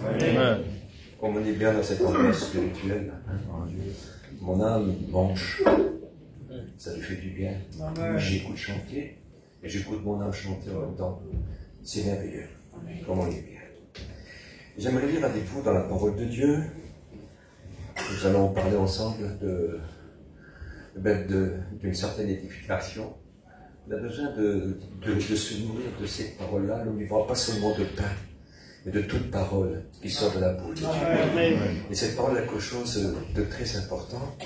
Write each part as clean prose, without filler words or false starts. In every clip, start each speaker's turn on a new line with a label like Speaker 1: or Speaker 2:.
Speaker 1: Amen.
Speaker 2: Comme on est bien dans cette ambiance spirituelle, mon âme mange, ça lui fait du bien. J'écoute chanter, et j'écoute mon âme chanter en même temps. C'est merveilleux, comme on est bien. J'aimerais lire avec vous dans la parole de Dieu. Nous allons parler ensemble d'une certaine édification. On a besoin de se nourrir de cette parole-là. Nous ne vivons pas seulement de pain, mais de toute parole qui sort de la bouche de Dieu. Et cette parole est quelque chose de très important.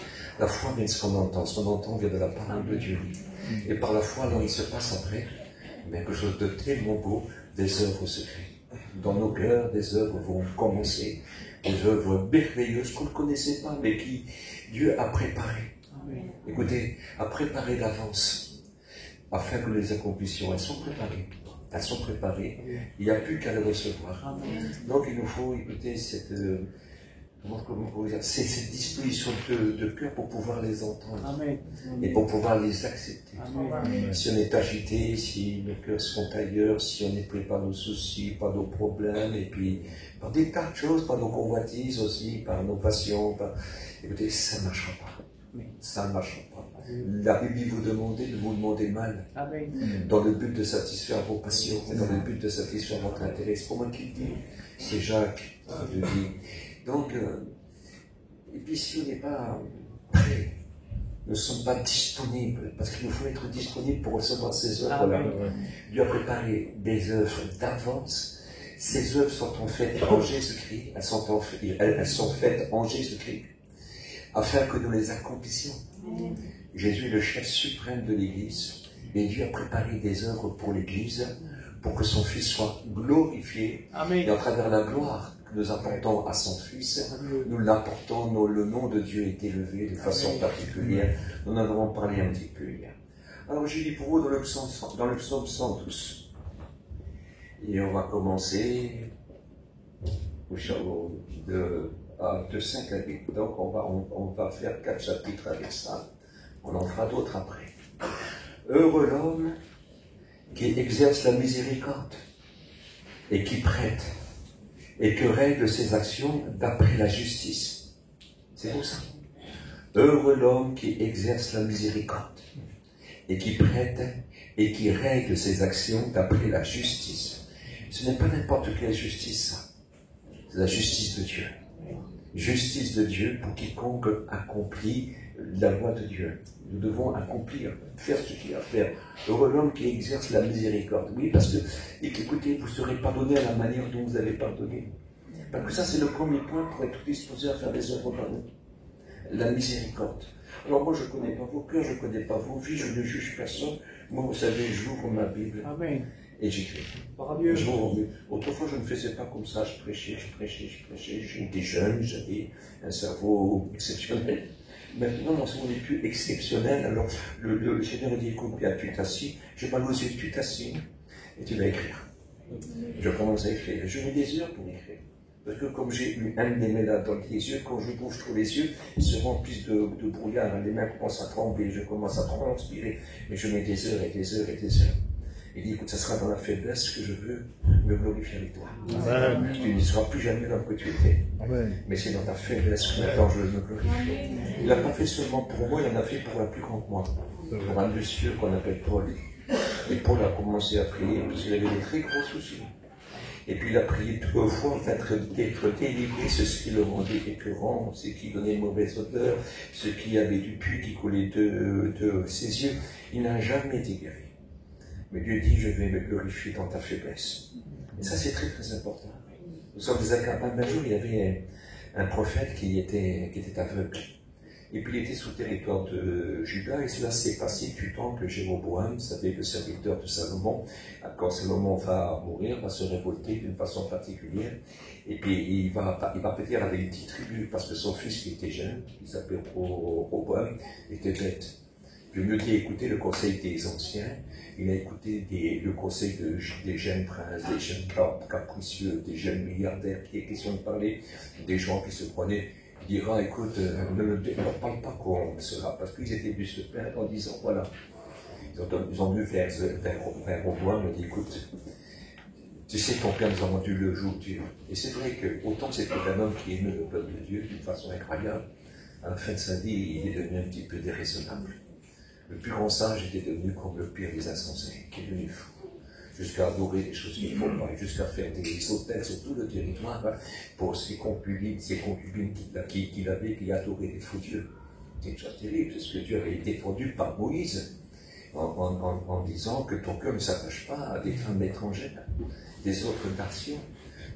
Speaker 2: La foi vient de ce qu'on entend. Ce qu'on entend vient de la parole de Dieu. Et par la foi, alors il se passe après quelque chose de tellement beau, des œuvres secrètes. Dans nos cœurs, des œuvres vont commencer, des œuvres merveilleuses qu'on ne connaissait pas, mais qui Dieu a préparées. Écoutez, a préparé d'avance, afin que nous les accomplissions. Elles sont préparées. Elles sont préparées. Il n'y a plus qu'à les recevoir. Donc il nous faut écouter cette disposition de cœur pour pouvoir les entendre. Et pour pouvoir les accepter. Si on est agité, si nos cœurs sont ailleurs, si on n'est pris par nos soucis, par nos problèmes, et puis par des tas de choses, par nos convoitises aussi, par nos passions, écoutez, ça ne marchera pas. Ça ne marchera pas. La Bible vous demande de vous demander mal, dans le but de satisfaire vos passions, dans le but de satisfaire votre intérêt. C'est pour moi qui le dit, c'est Jacques qui le dit. Donc, et puis si on n'est pas prêt, nous ne sommes pas disponibles, parce qu'il nous faut être disponibles pour recevoir ces œuvres-là. Dieu a préparé des œuvres d'avance. Ces œuvres sont en fait en Jésus-Christ, elles sont faites en Jésus-Christ, afin que nous les accomplissions. Jésus est le chef suprême de l'Église, et Dieu a préparé des œuvres pour l'Église, pour que son Fils soit glorifié, et à travers la gloire que nous apportons à son Fils, nous l'apportons, le nom de Dieu est élevé de façon particulière. Nous en avons parlé un petit peu hier. Alors je lis pour vous dans le psaume 112. Et on va commencer de 5 à 8. Donc on va faire 4 chapitres avec ça. On en fera d'autres après. Heureux l'homme qui exerce la miséricorde et qui prête et que règle ses actions d'après la justice. C'est pour ça. Heureux l'homme qui exerce la miséricorde et qui prête et qui règle ses actions d'après la justice. Ce n'est pas n'importe quelle justice, ça. C'est la justice de Dieu. Justice de Dieu pour quiconque accomplit la loi de Dieu. Nous devons accomplir, faire ce qu'il y a à faire. Heureux l'homme qui exerce la miséricorde. Oui, parce que, écoutez, vous serez pardonné à la manière dont vous avez pardonné. Parce que ça, c'est le premier point pour être disposé à faire des œuvres par nous. La miséricorde. Alors moi, je ne connais pas vos cœurs, je ne connais pas vos vies, je ne juge personne. Moi, vous savez, j'ouvre ma Bible.
Speaker 3: Amen.
Speaker 2: Et j'écris. Autrefois, je ne faisais pas comme ça, je prêchais. J'étais jeune, j'avais un cerveau exceptionnel. Maintenant, mon cerveau n'est plus exceptionnel. Alors, le Seigneur a dit, écoute, bien, tu t'assis. Je vais m'annoncer, tu t'assis et tu vas écrire. Je commence à écrire. Je mets des heures pour écrire. Parce que comme j'ai eu un des mains dans les yeux, quand je bouge trop les yeux, ils se remplissent de brouillard. Les mains commencent à trembler, je commence à transpirer. Mais je mets des heures et des heures et des heures. Il dit, écoute, ça sera dans la faiblesse que je veux me glorifier avec toi. Amen. Tu ne seras plus jamais l'homme que tu étais. Amen. Mais c'est dans ta faiblesse que maintenant je veux me glorifier. Il n'a pas fait seulement pour moi, il en a fait pour la plus grande moi. Pour un monsieur qu'on appelle Paul. Et Paul a commencé à prier parce qu'il avait des très gros soucis. Et puis il a prié 3 fois d'être délivré, ce qui le rendait écœurant, ce qui donnait une mauvaise odeur, ce qui avait du puits qui coulait de ses yeux. Il n'a jamais été guéri. Mais Dieu dit, je vais me glorifier dans ta faiblesse. Et ça, c'est très très important. Nous sommes incapables. Un jour, il y avait un prophète qui était aveugle. Et puis il était sous le territoire de Juda, et cela s'est passé du temps que Jéroboam, vous savez, le serviteur de Salomon, quand Salomon va mourir, va se révolter d'une façon particulière, et puis il va péter avec 10 tribus, parce que son fils qui était jeune, qui s'appelait Roboam, était bête. Puis au lieu d'écouter le conseil des anciens, il a écouté le conseil des jeunes princes, des jeunes capricieux, des jeunes milliardaires qui étaient question de parler, des gens qui se prenaient. Il dira, écoute, ne leur parle pas comme cela, parce qu'ils étaient venus se plaindre en disant, voilà, ils ont vu vers Roboam, il dit, écoute, Tu sais, ton Père nous a rendu le jour dur. Et c'est vrai que, autant c'était un homme qui aimait le peuple de Dieu d'une façon incroyable, à la fin de sa vie, il est devenu un petit peu déraisonnable. Le plus grand sage était devenu comme le pire des insensés, qui est devenu fou, jusqu'à adorer des choses qu'il ne faut pas, jusqu'à faire des hôtels sur tout le territoire pour ses concubines qu'il avait, qui adoraient des faux dieux. C'est une chose terrible, c'est ce que Dieu avait été défendu par Moïse, en disant que ton cœur ne s'attache pas à des femmes étrangères, des autres nations,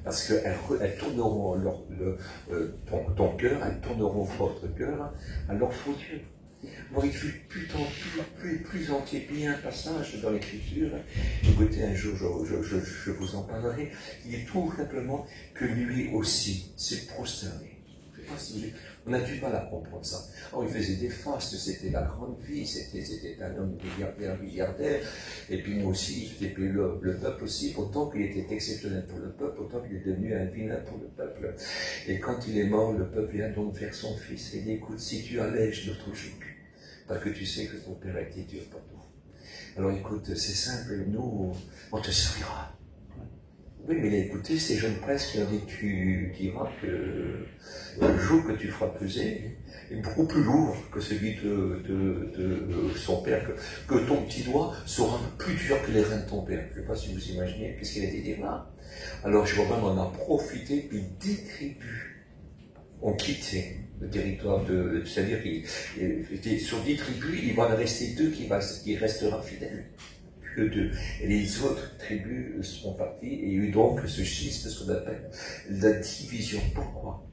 Speaker 2: parce qu'elles tourneront ton cœur, elles tourneront votre cœur à leur faux dieu. Bon, il fut plus entier, bien un passage dans l'Écriture. Écoutez, un jour, je vous en parlerai. Il est tout simplement que lui aussi s'est prosterné. Je sais pas si on a du mal à comprendre ça. Alors, il faisait des fastes, c'était la grande vie, c'était un homme milliardaire. Et puis, nous aussi, il faisait le peuple aussi. Autant qu'il était exceptionnel pour le peuple, autant qu'il est devenu un vilain pour le peuple. Et quand il est mort, le peuple vient donc vers son fils et dit, écoute, si tu allèges notre joug, parce que tu sais que ton Père a été dur pour nous. Alors écoute, c'est simple, nous, on te servira. Oui, mais écoutez, ces jeunes prêtres qui ont dit, tu diras que le jour que tu feras peser est beaucoup plus lourd que celui de son Père, que ton petit doigt sera plus dur que les reins de ton Père. Je ne sais pas si vous imaginez, qu'est-ce qu'il a été dit là. Alors Jéroboam en a profité, puis 10 tribus ont quitté le territoire c'est-à-dire qu'il sur 10 tribus, il va en rester 2 qui restera fidèle. Que 2. Et les autres tribus sont parties, et il y a eu donc ce schisme, ce qu'on appelle la division. Pourquoi?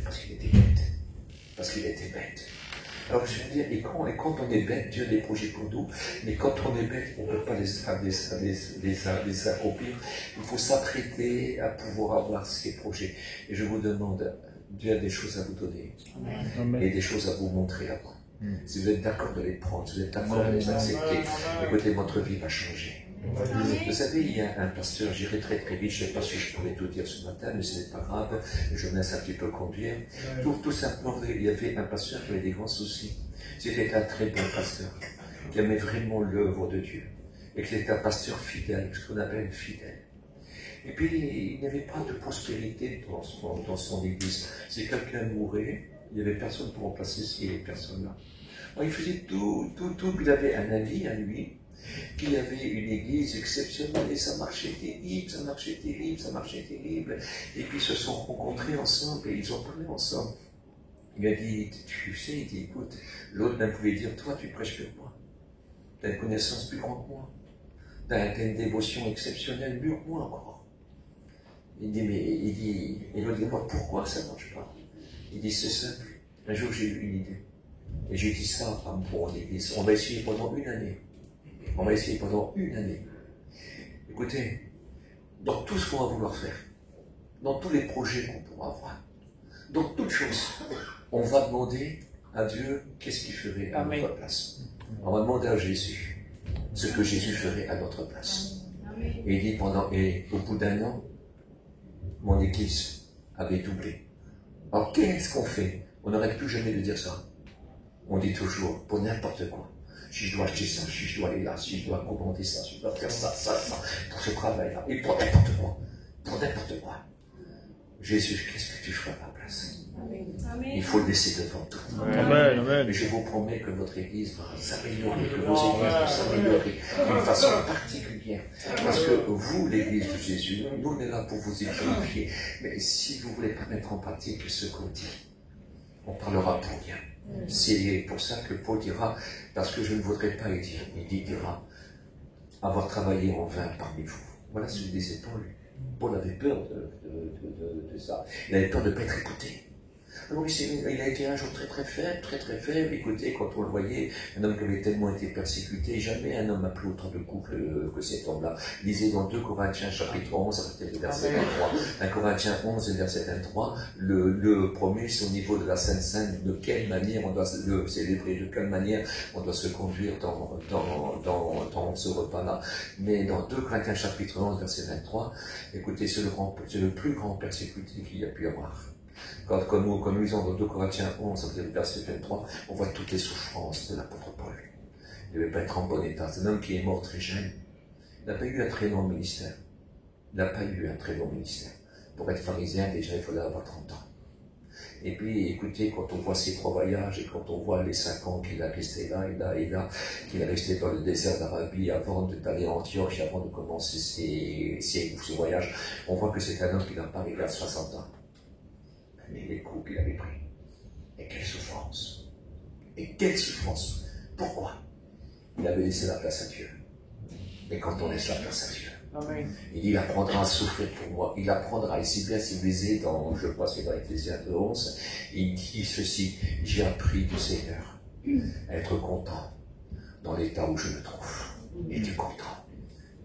Speaker 2: Parce qu'il était bête. Parce qu'il était bête. Alors je veux dire, et quand on est bête, Dieu a des projets pour nous, mais quand on est bête, on ne peut pas les accomplir. Il faut s'apprêter à pouvoir avoir ces projets. Et je vous demande, Dieu a des choses à vous donner. Amen. Et des choses à vous montrer avant. Si vous êtes d'accord de les prendre, si vous êtes d'accord de les accepter, écoutez, votre vie va changer. Vous savez, il y a un pasteur, j'irai très vite, je ne sais pas si je pourrais tout dire ce matin, mais ce n'est pas grave, je me laisse un petit peu conduire. Tout simplement, il y avait un pasteur qui avait des grands soucis. C'était un très bon pasteur, qui aimait vraiment l'œuvre de Dieu, et qui était un pasteur fidèle, ce qu'on appelle fidèle. Et puis, il n'y avait pas de prospérité dans son église. Si quelqu'un mourait, il n'y avait personne pour remplacer ces personnes-là. Il faisait tout. Il avait un ami à lui, qui avait une église exceptionnelle, et ça marchait terrible. Et puis, ils se sont rencontrés ensemble, et ils ont parlé ensemble. Il a dit, tu sais, il dit, écoute, l'autre même pouvait dire, toi, tu prêches plus que moi. Tu as une connaissance plus grande que moi. Tu as une dévotion exceptionnelle, mieux que moi encore. Il dit, et l'autre dit, moi, pourquoi ça ne marche pas? Il dit, c'est simple. Un jour, j'ai eu une idée. Et j'ai dit ça à mon église. On va essayer pendant une année. Écoutez, dans tout ce qu'on va vouloir faire, dans tous les projets qu'on pourra avoir, dans toutes choses, on va demander à Dieu qu'est-ce qu'il ferait à notre place. On va demander à Jésus ce que Jésus ferait à notre place. Et il dit et au bout d'un an, mon église avait doublé. Alors qu'est-ce qu'on fait? On n'arrête plus jamais de dire ça. On dit toujours, pour n'importe quoi. Si je dois acheter ça, si je dois aller là, si je dois commander ça, si je dois faire ça, pour ce travail-là, et pour n'importe quoi. Jésus, qu'est-ce que tu feras à ma place? Amen. Il faut le laisser devant tout. Amen. Mais je vous promets que votre église va s'améliorer, que vos églises vont s'améliorer d'une façon particulière. Parce que vous, l'église de Jésus, nous, on est là pour vous édifier. Mais si vous ne voulez pas mettre en pratique ce qu'on dit, on parlera pour rien. C'est pour ça que Paul dira, parce que je ne voudrais pas y dire, il dira, avoir travaillé en vain parmi vous. Voilà ce que disait Paul. Paul avait peur de ça. Il avait peur de ne pas être écouté. Alors il a été un jour très faible. Écoutez, quand on le voyait, un homme qui avait tellement été persécuté, jamais un homme a pris autant de coups que cet homme-là. Lisez dans 2 Corinthiens chapitre 11, verset 23. 1 Corinthiens 11, verset 23, le premier, c'est au niveau de la Sainte Seine, de quelle manière on doit le célébrer, de quelle manière on doit se conduire dans ce repas-là. Mais dans 2 Corinthiens chapitre 11, verset 23, écoutez, c'est le plus grand persécuté qu'il y a pu avoir. Comme nous lisons dans 2 Corinthiens 11, verset 23, on voit toutes les souffrances de l'apôtre Paul. Il ne devait pas être en bon état. C'est un homme qui est mort très jeune. Il n'a pas eu un très long ministère. n'a pas eu un très bon ministère. Pour être pharisien, déjà, il fallait avoir 30 ans. Et puis, écoutez, quand on voit ces 3 voyages et quand on voit les 5 ans qu'il a resté là et là et là, qu'il est resté dans le désert d'Arabie avant d'aller à Antioche, avant de commencer ses voyages, on voit que c'est un homme qui n'a pas arrivé à 60 ans. Mais les coups qu'il avait pris. Et quelle souffrance. Et quelle souffrance. Pourquoi? Il avait laissé la place à Dieu. Mais quand on laisse la place à Dieu, Amen. Il apprendra à souffrir pour moi. Il apprendra, ici bien si vous lisez dans, je crois que c'est dans Ephésiens 11, il dit ceci, j'ai appris du Seigneur à être content dans l'état où je me trouve. Il était content.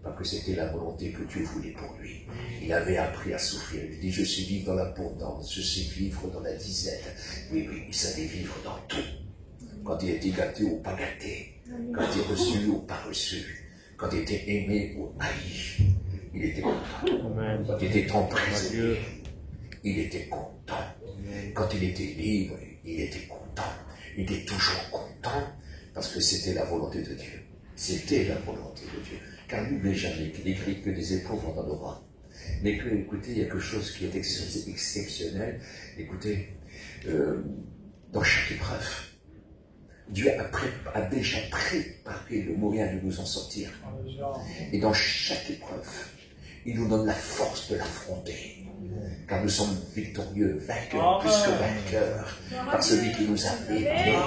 Speaker 2: Parce que c'était la volonté que Dieu voulait pour lui. Il avait appris à souffrir. Il dit, je sais vivre dans l'abondance, je sais vivre dans la disette. Oui, il savait vivre dans tout. Quand il était gâté ou pas gâté, quand il était reçu ou pas reçu, quand il était aimé ou haï, il était content. Quand il était emprisonné, il était content. Quand il était libre, il était content. Il était toujours content parce que c'était la volonté de Dieu. C'était la volonté de Dieu. Car n'oubliez jamais qu'il écrit que des épreuves on en aura. Mais que, écoutez, il y a quelque chose qui est exceptionnel. Écoutez, dans chaque épreuve, Dieu a déjà préparé le moyen de nous en sortir. Et dans chaque épreuve, il nous donne la force de l'affronter. Car nous sommes victorieux, vainqueurs, plus que vainqueurs, par celui qui nous a aimés.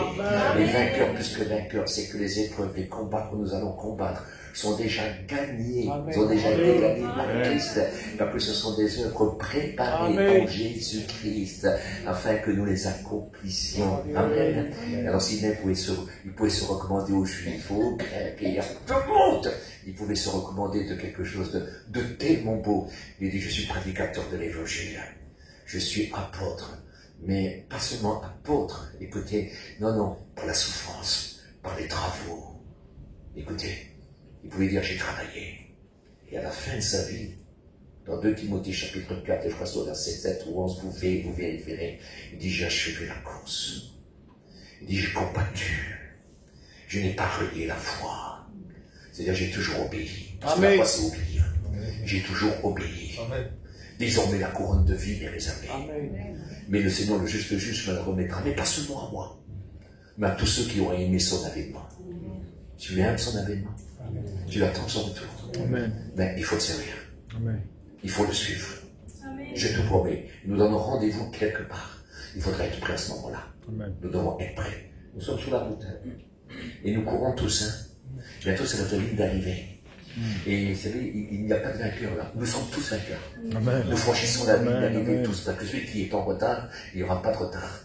Speaker 2: Les vainqueurs, plus que vainqueurs, c'est que les épreuves, les combats que nous allons combattre sont déjà gagnés, ils ont déjà été gagnés par Christ, parce que ce sont des œuvres préparées en Jésus-Christ, afin que nous les accomplissions. Amen. Alors si même il pouvait se recommander aux Juifs, aux Grecs, et à tout le monde, il pouvait se recommander de quelque chose de tellement beau. Il dit, je suis prédicateur de l'évangile, je suis apôtre, mais pas seulement apôtre, écoutez, non, par la souffrance, par les travaux, écoutez, il pouvait dire, j'ai travaillé. Et à la fin de sa vie, dans 2 Timothée chapitre 4, et je crois que c'est au verset 7 ou 11, vous vérifierez, il dit, j'ai achevé la course. Il dit, j'ai combattu. Je n'ai pas renié la foi. C'est-à-dire, j'ai toujours obéi. Parce que la foi, c'est obéir. J'ai toujours obéi. Amen. Désormais, la couronne de vie est réservée. Amen. Mais le Seigneur, le juste me la remettra. Mais pas seulement à moi, mais à tous ceux qui auraient aimé son avènement. Tu aimes son avènement? Tu attends son retour. Amen. Mais il faut le servir. Amen. Il faut le suivre. Amen. Je te promets, nous donnons rendez-vous quelque part. Il faudra être prêt à ce moment-là. Nous devons être prêts. Nous sommes sur la route. Et nous courons tous. Bientôt, c'est notre ligne d'arrivée. Et vous savez, il n'y a pas de vainqueur là. Nous sommes tous vainqueurs. Amen. Nous franchissons la ligne d'arrivée tous. Parce que celui qui est en retard, il n'y aura pas de retard.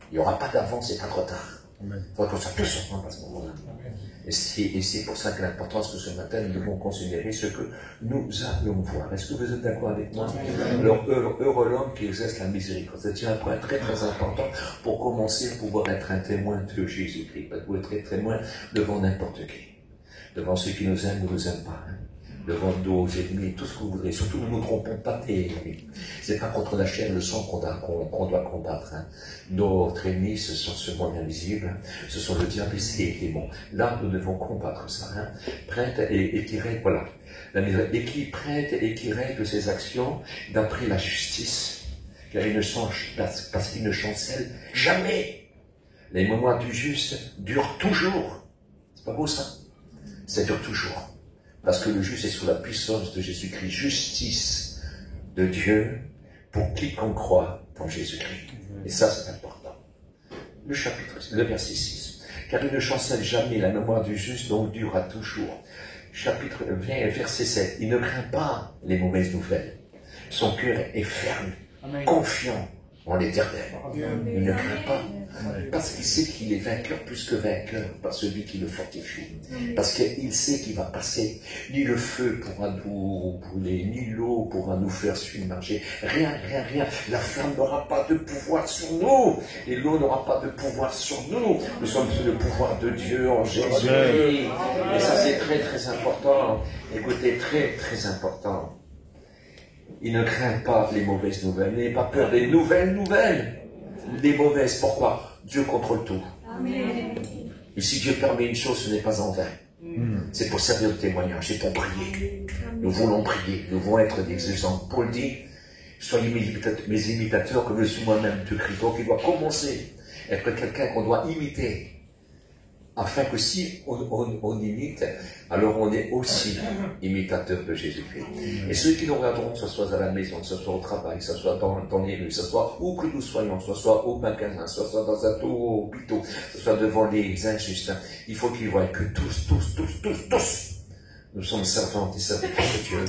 Speaker 2: Il n'y aura pas d'avance et pas de retard. Il faudra qu'on soit tous ensemble à ce moment-là. Et c'est pour ça que l'importance que ce matin, nous devons considérer ce que nous allons voir. Est-ce que vous êtes d'accord avec moi? Alors, heureux l'homme qui exerce la miséricorde. C'est un point très très important pour commencer, pouvoir être un témoin de Jésus-Christ. Pour être un témoin devant n'importe qui. Devant ceux qui nous aiment ou ne nous aiment pas. Devant nos ennemis, tout ce que vous voudrez. Surtout, ne nous trompons pas des ennemis. C'est pas contre la chair et le sang qu'on doit combattre. Notre ennemi, ce sont ce monde invisible, ce sont le diable et ses démons. Là, nous devons combattre ça. Prête et qui règle, voilà. Et qui prête et qui règle ses actions d'après la justice. Car il ne change, parce qu'il ne chancelle jamais. Les moments du juste durent toujours. C'est pas beau ça? Ça dure toujours. Parce que le juste est sous la puissance de Jésus-Christ, justice de Dieu pour quiconque croit en Jésus-Christ. Et ça, c'est important. Le verset 6. Car il ne chancelle jamais, la mémoire du juste, donc durera toujours. Verset 7. Il ne craint pas les mauvaises nouvelles. Son cœur est ferme, confiant en l'Éternel. Il ne craint pas. Parce qu'il sait qu'il est vainqueur plus que vainqueur par celui qui le fortifie. Parce qu'il sait qu'il va passer. Ni le feu pourra nous brûler, ni l'eau pourra nous faire submerger. Rien. La flamme n'aura pas de pouvoir sur nous. Et l'eau n'aura pas de pouvoir sur nous. Nous sommes sous le pouvoir de Dieu en Jésus. Et ça, c'est très très important. Écoutez, très très important. Il ne craint pas les mauvaises nouvelles. N'ayez pas peur des nouvelles. Les mauvaises, pourquoi? Dieu contrôle tout. Amen. Et si Dieu permet une chose, ce n'est pas en vain. C'est pour servir de témoignage, c'est pour prier. Nous voulons prier, nous voulons être des exemples. Paul dit, soyez mes imitateurs comme je suis moi-même de Christ. Donc il doit commencer à être quelqu'un qu'on doit imiter. Afin que si on imite, alors on est aussi imitateur de Jésus-Christ. Et ceux qui nous regarderont, que ce soit à la maison, que ce soit au travail, que ce soit dans les rues, que ce soit où que nous soyons, que ce soit au magasin, que ce soit dans un hôpital, que ce soit devant les injustes, il faut qu'ils voient que tous, nous sommes servantes et serviteurs de Dieu,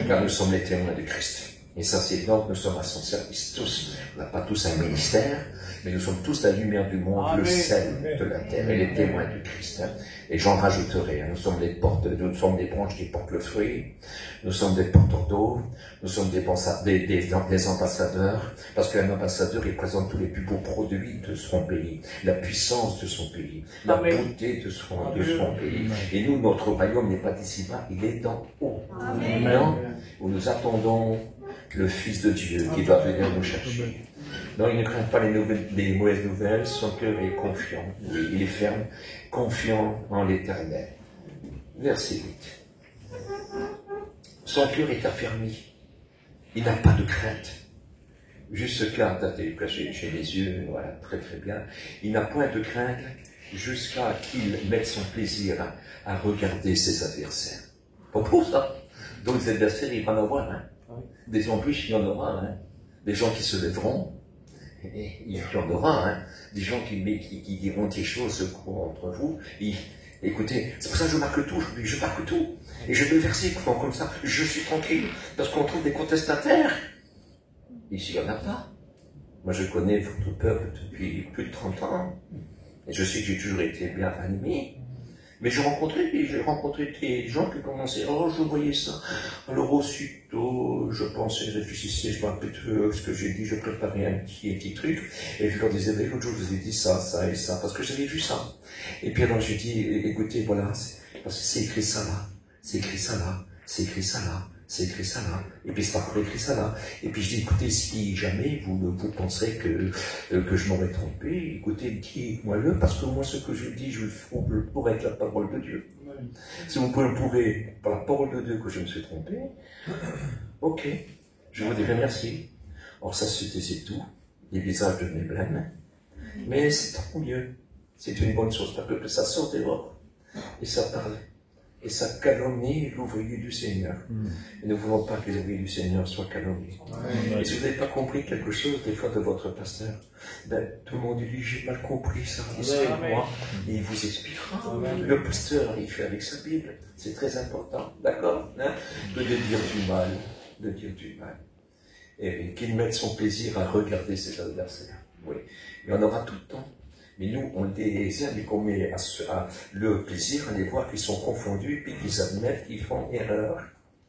Speaker 2: car nous sommes les témoins de Christ. Et ça, c'est donc nous sommes à son service, tous. On n'a pas tous un ministère, mais nous sommes tous la lumière du monde, Amen. Le sel de la terre et les témoins du Christ. Et j'en rajouterai, nous sommes les branches qui portent le fruit, nous sommes des porteurs d'eau, nous sommes des ambassadeurs, parce qu'un ambassadeur représente tous les plus beaux produits de son pays, la puissance de son pays, la beauté de son pays. Et nous, notre royaume n'est pas d'ici-bas, il est d'en haut. Amen. Où nous attendons le Fils de Dieu qui doit venir nous chercher. Non, il ne craint pas les mauvaises nouvelles, son cœur est confiant. Oui, il est ferme, confiant en l'Éternel. Verset 8. Son cœur est affermi. Il n'a pas de crainte. Jusqu'à, j'ai les yeux, voilà, très très bien. Il n'a point de crainte jusqu'à qu'il mette son plaisir à regarder ses adversaires. Pas pour ça. Donc les adversaires, il va en avoir, hein. Des embûches, il y en aura, hein. Des gens qui se lèveront, et il y en aura, hein. Des gens qui diront des choses contre vous. Écoutez, c'est pour ça que je marque tout aujourd'hui, je marque tout. Et je vais verser comme ça, je suis tranquille, parce qu'on trouve des contestataires. Ici, il n'y en a pas. Moi, je connais votre peuple depuis plus de 30 ans, et je sais que j'ai toujours été bien animé. Mais j'ai rencontré des gens qui commençaient, oh, je voyais ça. Alors, aussitôt, je pensais, je réfléchissais, je me rappelais de ce que j'ai dit, je préparais un petit truc, et je leur disais, l'autre jour, je vous ai dit ça, ça et ça, parce que j'avais vu ça. Et puis alors, j'ai dit, écoutez, voilà, parce que c'est écrit ça là, c'est écrit ça là, c'est écrit ça là, c'est écrit ça là, et puis c'est pas écrit ça là. Et puis je dis, écoutez, si jamais vous penserez que je m'aurais trompé, écoutez, dites-moi-le, parce que moi, ce que je dis, je le pourrais être la parole de Dieu. Si vous pouvez le prouver par la parole de Dieu que je me suis trompé, ok, je vous dirai merci. Or ça, c'est tout, les visages de mes blêmes, mais c'est tant mieux, c'est une bonne chose, parce que ça sort des bords, et ça parle. Et ça calomnie l'ouvrier du Seigneur. Et nous ne voulons pas que les ouvriers du Seigneur soient calomniés. Et si vous n'avez pas compris quelque chose, des fois, de votre pasteur, tout le monde dit, j'ai mal compris ça, explique-moi. Et il vous expliquera. Le pasteur, il fait avec sa Bible. C'est très important, d'accord, hein, de dire du mal. Et qu'il mette son plaisir à regarder ses adversaires. Oui. Il y en aura tout le temps. Mais nous, on les aime et qu'on met à le plaisir à les voir qu'ils sont confondus, puis qu'ils admettent qu'ils font erreur.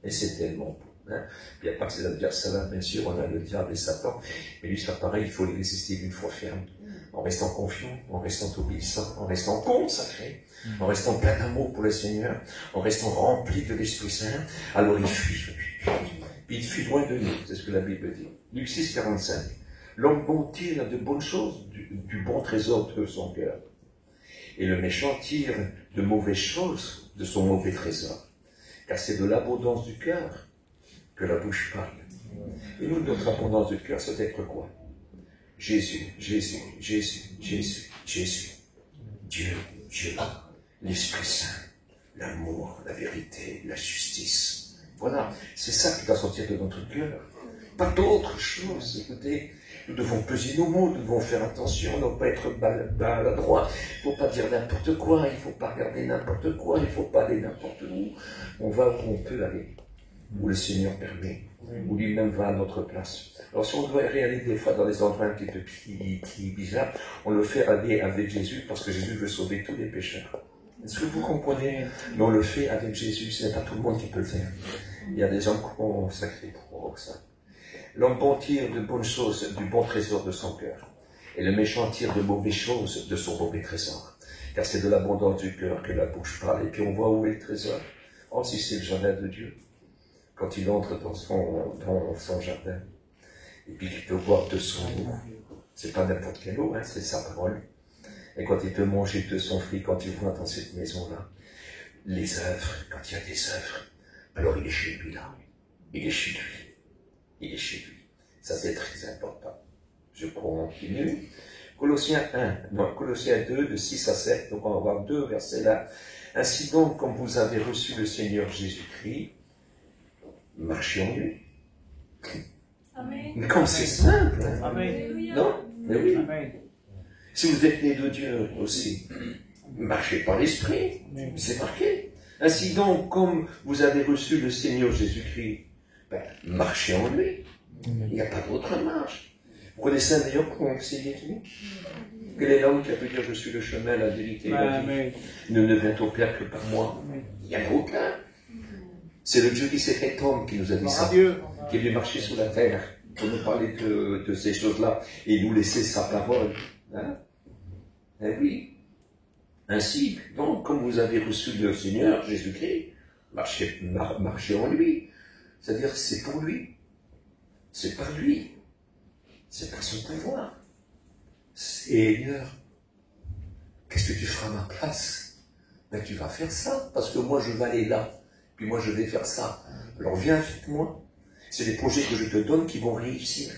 Speaker 2: Et c'est tellement beau. Hein. Il n'y a pas que ces adversaires-là, bien sûr, on a le diable et Satan, mais lui, c'est pareil, il faut les résister d'une foi ferme, en restant confiant, en restant obéissant, en restant consacré, en restant plein d'amour pour le Seigneur, en restant rempli de l'Esprit Saint. Alors il fuit. Puis il fuit loin de nous, c'est ce que la Bible dit. Luc 6, 45. L'homme bon tire de bonnes choses du bon trésor de son cœur. Et le méchant tire de mauvaises choses de son mauvais trésor. Car c'est de l'abondance du cœur que la bouche parle. Et nous, notre abondance du cœur, ça doit être quoi? Jésus, Jésus, Jésus, Jésus, Jésus. Dieu, Dieu, l'Esprit Saint, l'amour, la vérité, la justice. Voilà, c'est ça qui doit sortir de notre cœur. Pas d'autre chose, écoutez. Nous devons peser nos mots, nous devons faire attention, ne pas être maladroit. Il ne faut pas dire n'importe quoi, il ne faut pas regarder n'importe quoi, il ne faut pas aller n'importe où. On va où on peut aller, où le Seigneur permet, où lui-même va à notre place. Alors si on doit aller des fois dans des endroits un petit peu bizarres, on le fait aller avec Jésus parce que Jésus veut sauver tous les pécheurs. Est-ce que vous comprenez? Mais on le fait avec Jésus, ce n'est pas tout le monde qui peut le faire. Il y a des gens qui ont sacré pour ça. L'homme bon tire de bonnes choses du bon trésor de son cœur, et le méchant tire de mauvaises choses de son mauvais trésor. Car c'est de l'abondance du cœur que la bouche parle. Et puis on voit où est le trésor. Oh, si c'est le jardin de Dieu, quand il entre dans son jardin, et puis qu'il peut boire de son eau, c'est pas n'importe quelle eau, hein, c'est sa parole. Et quand il peut manger de son fruit, quand il voit dans cette maison-là, les œuvres, quand il y a des œuvres, alors il est chez lui là. Il est chez lui. Il est chez lui. Ça, c'est très important. Je continue. Colossiens 2, de 6 à 7. Donc, on va avoir 2 versets là. Ainsi donc, comme vous avez reçu le Seigneur Jésus-Christ, marchez en lui. Amen. Comme c'est simple. Hein? Amen. Non? Mais oui. Amen. Si vous êtes né de Dieu aussi, marchez par l'Esprit. C'est marqué. Ainsi donc, comme vous avez reçu le Seigneur Jésus-Christ, marchez en lui. Il n'y a pas d'autre marche. Vous connaissez un meilleur pour essayer de lui? Quel est l'homme qui a pu dire je suis le chemin, la vérité et la vie? Ne vient au Père que par moi. Il n'y en a aucun. C'est le Dieu qui s'est fait homme qui nous a dit ça. Qui est venu marcher sur la terre pour nous parler de ces choses-là et nous laisser sa parole. Hein? Eh oui. Ainsi, donc, comme vous avez reçu le Seigneur Jésus-Christ, marchez en lui. C'est-à-dire, c'est pour lui. C'est par lui. C'est par son pouvoir. Seigneur, qu'est-ce que tu feras à ma place? Ben, tu vas faire ça, parce que moi je vais aller là, puis moi je vais faire ça. Alors viens avec moi. C'est les projets que je te donne qui vont réussir,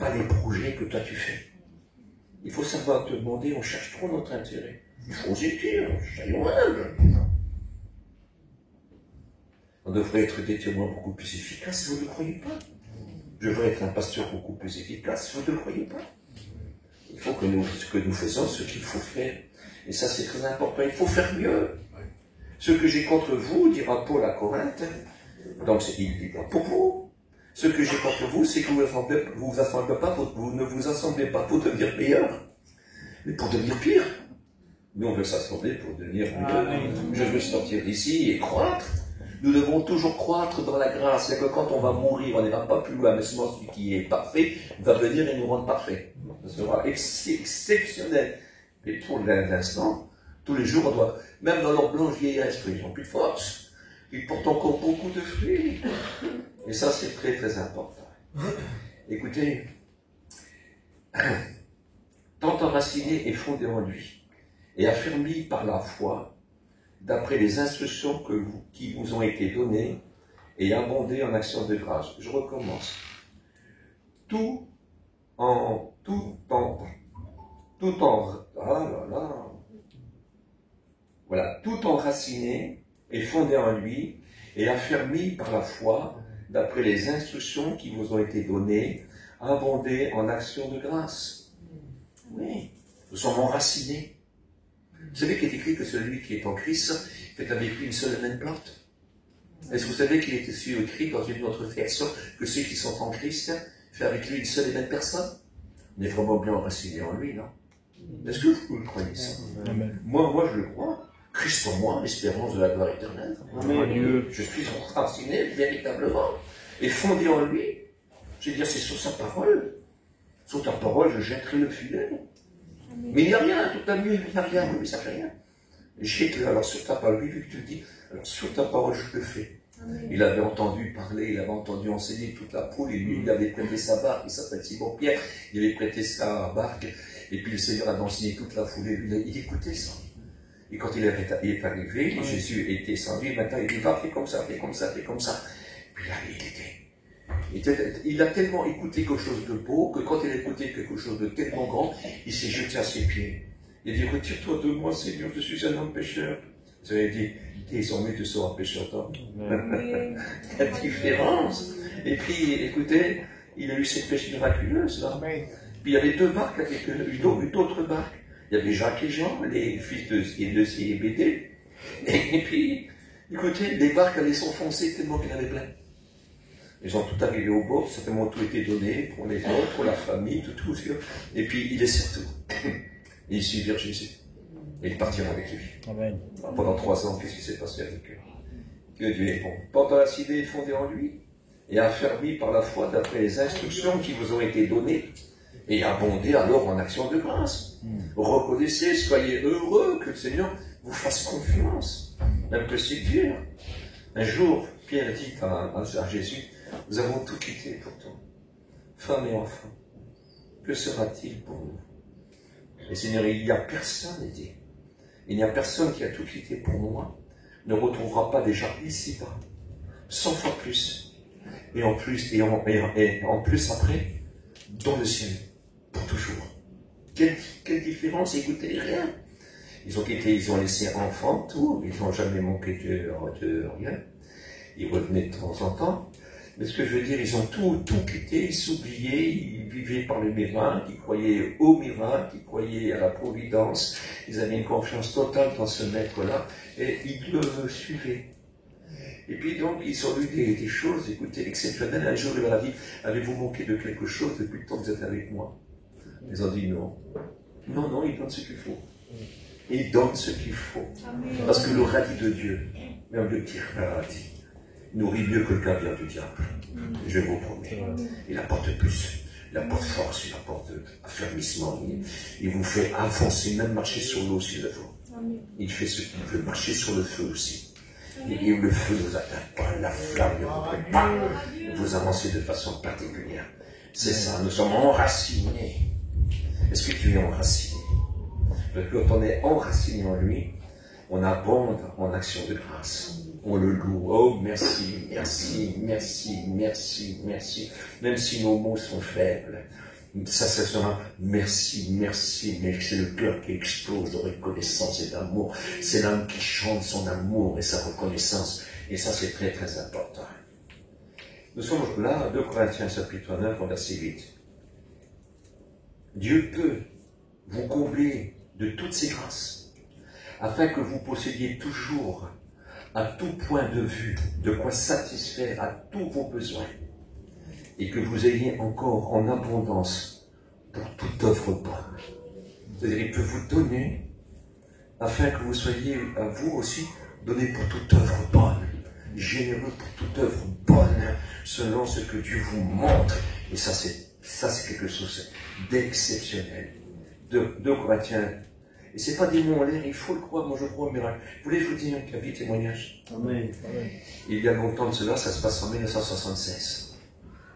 Speaker 2: pas les projets que toi tu fais. Il faut savoir te demander, on cherche trop notre intérêt. Il faut oser dire, soyons humbles. On devrait être des témoins beaucoup plus efficaces, vous ne le croyez pas? Je devrais être un pasteur beaucoup plus efficace, vous ne le croyez pas? Il faut que nous fassions ce qu'il faut faire. Et ça, c'est très important. Il faut faire mieux. Ce que j'ai contre vous, dira Paul à Corinthe, donc il dit pour vous. Ce que j'ai contre vous, c'est que vous ne vous assemblez pas pour devenir meilleur, mais pour devenir pire. Nous, on veut s'assembler pour devenir mieux. Je veux sortir d'ici et croître. Nous devons toujours croître dans la grâce. C'est que quand on va mourir, on n'ira pas plus loin, mais seulement celui qui est parfait va venir et nous rendre parfaits. Ça sera exceptionnel. Et pour l'instant, tous les jours, on doit, même dans leur blanche vieillesse, ils n'ont plus de force. Ils portent encore beaucoup de fruits. Et ça, c'est très, très important. Écoutez, tant enraciné et fondé en lui, et affermi par la foi, d'après les instructions qui vous ont été données, et abondé en actions de grâce. Je recommence. Tout en enraciné et fondé en lui, et affermi par la foi, d'après les instructions qui vous ont été données, abondé en actions de grâce. Oui, nous sommes enracinés. Vous savez qu'il est écrit que celui qui est en Christ fait avec lui une seule et même plante. Est-ce que vous savez qu'il est aussi écrit dans une autre version que ceux qui sont en Christ fait avec lui une seule et même personne? On est vraiment bien enraciné en lui, non? Est-ce que vous le croyez ça? Moi, je le crois. Christ en moi, l'espérance de la gloire éternelle. Amen. Je suis enraciné véritablement et fondé en lui. Je veux dire, c'est sur sa parole. Sur ta parole, je jetterai le filet. Mais il n'y a rien, toute la nuit, il n'y a rien, mais ça ne fait rien. Jette-le alors sur ta parole, vu que tu le dis, alors sur ta parole, je le fais. Amen. Il avait entendu parler, il avait entendu enseigner toute la foule, et lui, il avait prêté sa barque, il s'appelle Simon-Pierre, il avait prêté sa barque, et puis le Seigneur avait enseigné toute la foule, et il écoutait ça. Et quand il est arrivé, Jésus était sans lui, maintenant il dit, va, fais comme ça, fais comme ça, fais comme ça. Puis là, il a tellement écouté quelque chose de beau, que quand il a écouté quelque chose de tellement grand, il s'est jeté à ses pieds. Il a dit, retire-toi de moi, Seigneur, je suis un homme pécheur. Vous avez dit, désormais tu seras pécheur d'homme. La différence. Et puis, écoutez, il a eu cette pêche miraculeuse, là. Puis il y avait deux barques avec une autre barque. Il y avait Jacques et Jean, les fils de Zébédée. Et puis, écoutez, les barques allaient s'enfoncer tellement qu'il y en avait plein. Ils ont tout arrivé au bord, certainement tout été donné pour les autres, pour la famille, tout. Et puis, ils laissèrent tout. Et ils suivirent Jésus. Et ils partirent avec lui. Amen. Pendant 3 ans, qu'est-ce qui s'est passé avec eux? Que Dieu est bon. Pendant la cité fondée en lui, et affermi par la foi d'après les instructions qui vous ont été données, et abondé alors en action de grâce. Reconnaissez, soyez heureux que le Seigneur vous fasse confiance, même que c'est dur. Un jour, Pierre dit à Jésus, nous avons tout quitté pour toi, femme et enfant. Que sera-t-il pour nous? Et Seigneur, il n'y a personne, il dit, il n'y a personne qui a tout quitté pour moi, ne retrouvera pas déjà ici-bas 100 fois plus. Et en plus, en plus après, dans le ciel, pour toujours. Quelle différence, écoutez, rien. Ils ont laissé enfants, tout, ils n'ont jamais manqué de rien. Ils revenaient de temps en temps. Mais ce que je veux dire, ils ont tout quitté, ils s'oubliaient, ils vivaient par le miracle, ils croyaient au miracle, ils croyaient à la providence, ils avaient une confiance totale dans ce maître-là, et ils le suivaient. Et puis donc, ils ont eu des choses, écoutez, exceptionnelles. Un jour, il leur a dit, avez-vous manqué de quelque chose depuis le temps que vous êtes avec moi? Ils ont dit non. Non, il donne ce qu'il faut. Il donne ce qu'il faut. Parce que le radis de Dieu, même le petit radis, nourrit mieux que le caviar du diable. Je vous promets. Il apporte plus. Il apporte force, il apporte affermissement. Il vous fait avancer, même marcher sur l'eau s'il le faut. Il fait ce qu'il veut, marcher sur le feu aussi. Et le feu ne vous atteint pas, la flamme ne vous plaît pas. Vous avancez de façon particulière. C'est ça, nous sommes enracinés. Est-ce que tu es enraciné? Parce que quand on est enraciné en lui, on abonde en action de grâce. On le loue. Oh, merci, merci, merci, merci, merci. Même si nos mots sont faibles, ça sera merci, merci, mais c'est le cœur qui explose de reconnaissance et d'amour. C'est l'âme qui chante son amour et sa reconnaissance. Et ça, c'est très, très important. Nous sommes là, 2 Corinthiens chapitre 9, verset 8. Dieu peut vous combler de toutes ses grâces, afin que vous possédiez toujours, à tout point de vue, de quoi satisfaire à tous vos besoins, et que vous ayez encore en abondance pour toute œuvre bonne. C'est-à-dire, il peut vous donner, afin que vous soyez, à vous aussi, donné pour toute œuvre bonne, généreux pour toute œuvre bonne, selon ce que Dieu vous montre. Et ça, c'est quelque chose d'exceptionnel. 2 Corinthiens. Et c'est pas des mots en l'air, il faut le croire, moi je crois au miracle. Vous voulez que je vous dise un petit témoignage? Amen. Il y a longtemps de cela, ça se passe en 1976.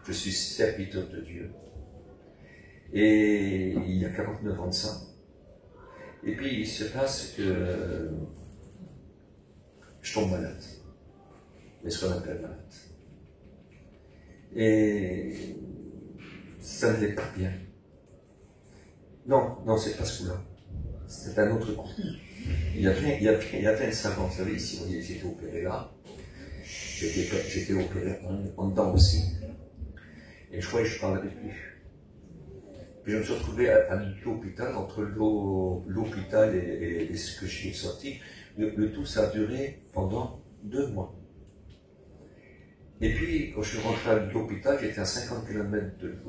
Speaker 2: Je suis serviteur de Dieu. Et il y a 49 ans de ça. Et puis il se passe que je tombe malade. Mais ce qu'on appelle malade. Et ça ne l'est pas bien. Non, c'est pas ce coup-là. C'est un autre coup. Il y avait un savant, vous savez, ici, j'étais opéré là. J'étais opéré en dedans aussi. Et je croyais que je parlais avec lui. Puis je me suis retrouvé à l'hôpital, entre l'hôpital et ce que j'ai sorti. Le tout, ça a duré pendant 2 mois. Et puis, quand je suis rentré à l'hôpital, j'étais à 50 km de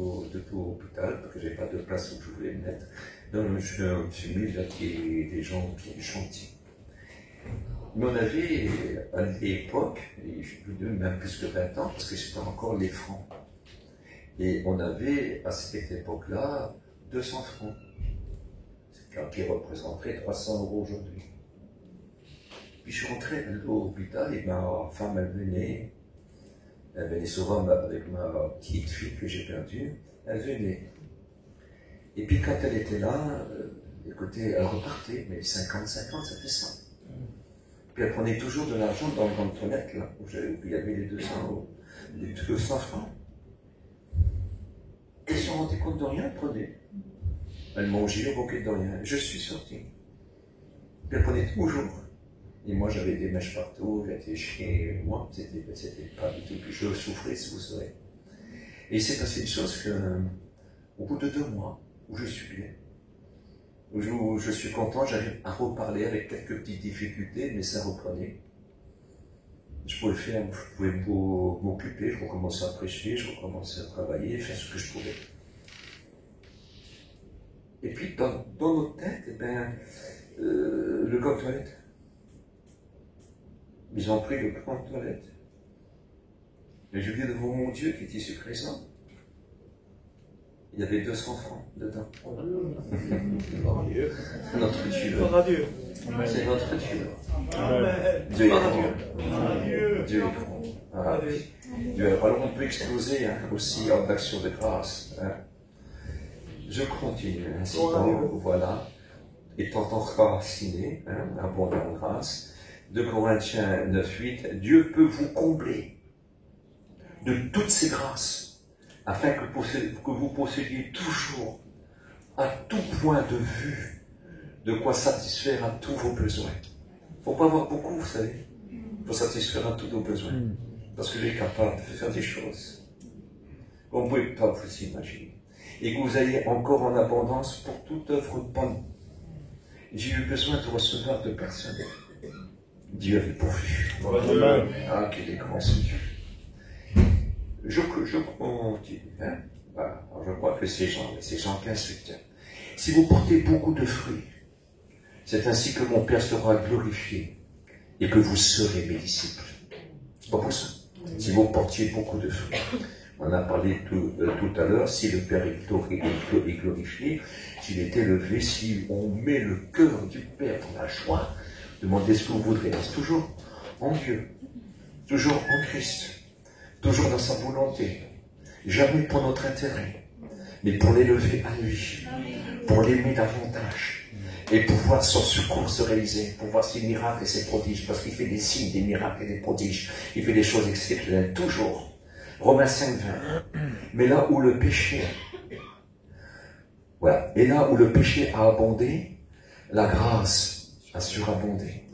Speaker 2: l'hôpital, parce que j'avais pas de place où je voulais me mettre. Donc, je me suis mis vers des gens gentils. Mais on avait, à l'époque, même plus que 20 ans, parce que c'était encore les francs. Et on avait, à cette époque-là, 200 francs. Qui représenterait 300 € aujourd'hui. Puis je suis rentré à l'hôpital et ma femme, elle venait souvent avec ma petite fille que j'ai perdue, elle venait. Et puis quand elle était là, écoutez, elle repartait, mais 50, ça fait ça. Puis elle prenait toujours de l'argent dans le grande toilette, là, où il y avait les 200 francs. Et je me rendais compte de rien, elle prenait. Elle mangeait, elle manquait de rien. Je suis sorti. Puis elle prenait toujours. Et moi, j'avais des mèches partout, j'étais chez moi, c'était pas du tout, puis je souffrais, si vous savez. Et c'est passé une chose qu'au bout de 2 mois, où je suis bien, où je suis content, j'arrive à reparler avec quelques petites difficultés, mais ça reprenait. Je pouvais faire, je pouvais m'occuper, je recommençais à prêcher, je recommençais à travailler, faire ce que je pouvais. Et puis, dans notre tête, le grand toilette, ils ont pris le grand toilette. Mais je viens devant mon Dieu qui était sur présent. Il y avait 200 francs dedans. Notre Dieu. C'est notre Dieu. Dieu est grand. Dieu est grand. Alors on peut exploser aussi en action de grâce. Je continue ainsi donc, voilà, étant enraciné, abondant en grâce. 2 Corinthiens 9, 8, Dieu peut vous combler de toutes ces grâces, afin que vous possédiez toujours, à tout point de vue, de quoi satisfaire à tous vos besoins. Il ne faut pas avoir beaucoup, vous savez. Il faut satisfaire à tous nos besoins. Parce que j'ai capable de faire des choses qu'on ne pouvait pas vous imaginer. Et que vous ayez encore en abondance pour toute œuvre bonne. J'ai eu besoin de recevoir de personnes. Dieu avait pourvu. Ah, quel est grand ce Dieu. Je continue. Hein? Voilà. Alors, je crois que c'est Jean 15, 8. Si vous portez beaucoup de fruits, c'est ainsi que mon Père sera glorifié et que vous serez mes disciples. C'est pas pour ça. Si vous portiez beaucoup de fruits. On a parlé tout à l'heure, si le Père est glorifié, s'il est élevé, si on met le cœur du Père dans la joie, demandez ce que vous voudrez. C'est toujours en Dieu, toujours en Christ, toujours dans sa volonté, jamais pour notre intérêt, mais pour l'élever à lui, pour l'aimer davantage, et pour voir son secours se réaliser, pour voir ses miracles et ses prodiges, parce qu'il fait des signes, des miracles et des prodiges, il fait des choses exceptionnelles, toujours. Romains 5, 20. Mais là où le péché, voilà, et là où le péché a abondé, la grâce a surabondé.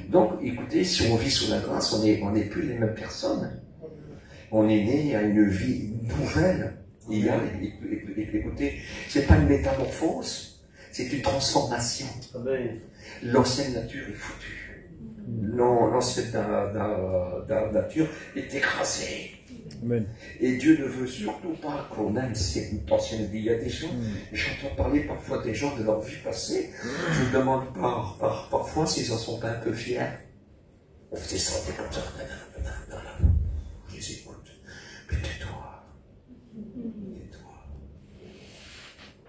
Speaker 2: Donc, écoutez, si on vit sous la grâce, on n'est plus les mêmes personnes. On est né à une vie nouvelle. Écoutez, c'est pas une métamorphose, c'est une transformation. L'ancienne nature est foutue. L'ancienne nature est écrasée.
Speaker 1: Amen.
Speaker 2: Et Dieu ne veut surtout pas qu'on aime cette ancienne vie. Il y a des gens, j'entends parler parfois des gens de leur vie passée. Je me demande parfois s'ils en sont pas un peu fiers. On faisait ça, t'es comme ça. Je les écoute. Mais tais-toi. Tais-toi.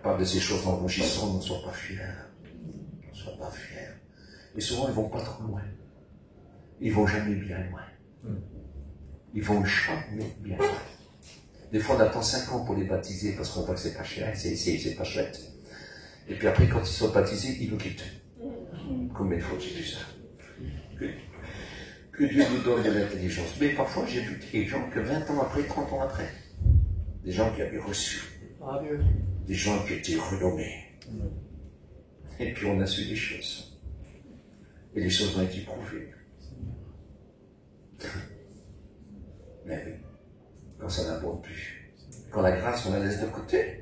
Speaker 2: Parle de ces choses enrichissantes, ne sois pas fiers. Ne sois pas fiers. Et souvent, ils ne vont pas trop loin. Ils ne vont jamais bien loin. Ils vont jamais bien. Des fois, on attend 5 ans pour les baptiser parce qu'on voit que c'est pas cher, c'est pas chouette. Et puis après, quand ils sont baptisés, ils nous quittent. Combien de fois j'ai vu ça? Que Dieu nous donne de l'intelligence. Mais parfois, j'ai vu des gens que 20 ans après, 30 ans après, des gens qui avaient reçu, des gens qui étaient renommés. Et puis on a su des choses. Et les choses ont été prouvées. Mais oui, quand ça n'abonde plus, quand la grâce, on la laisse de côté,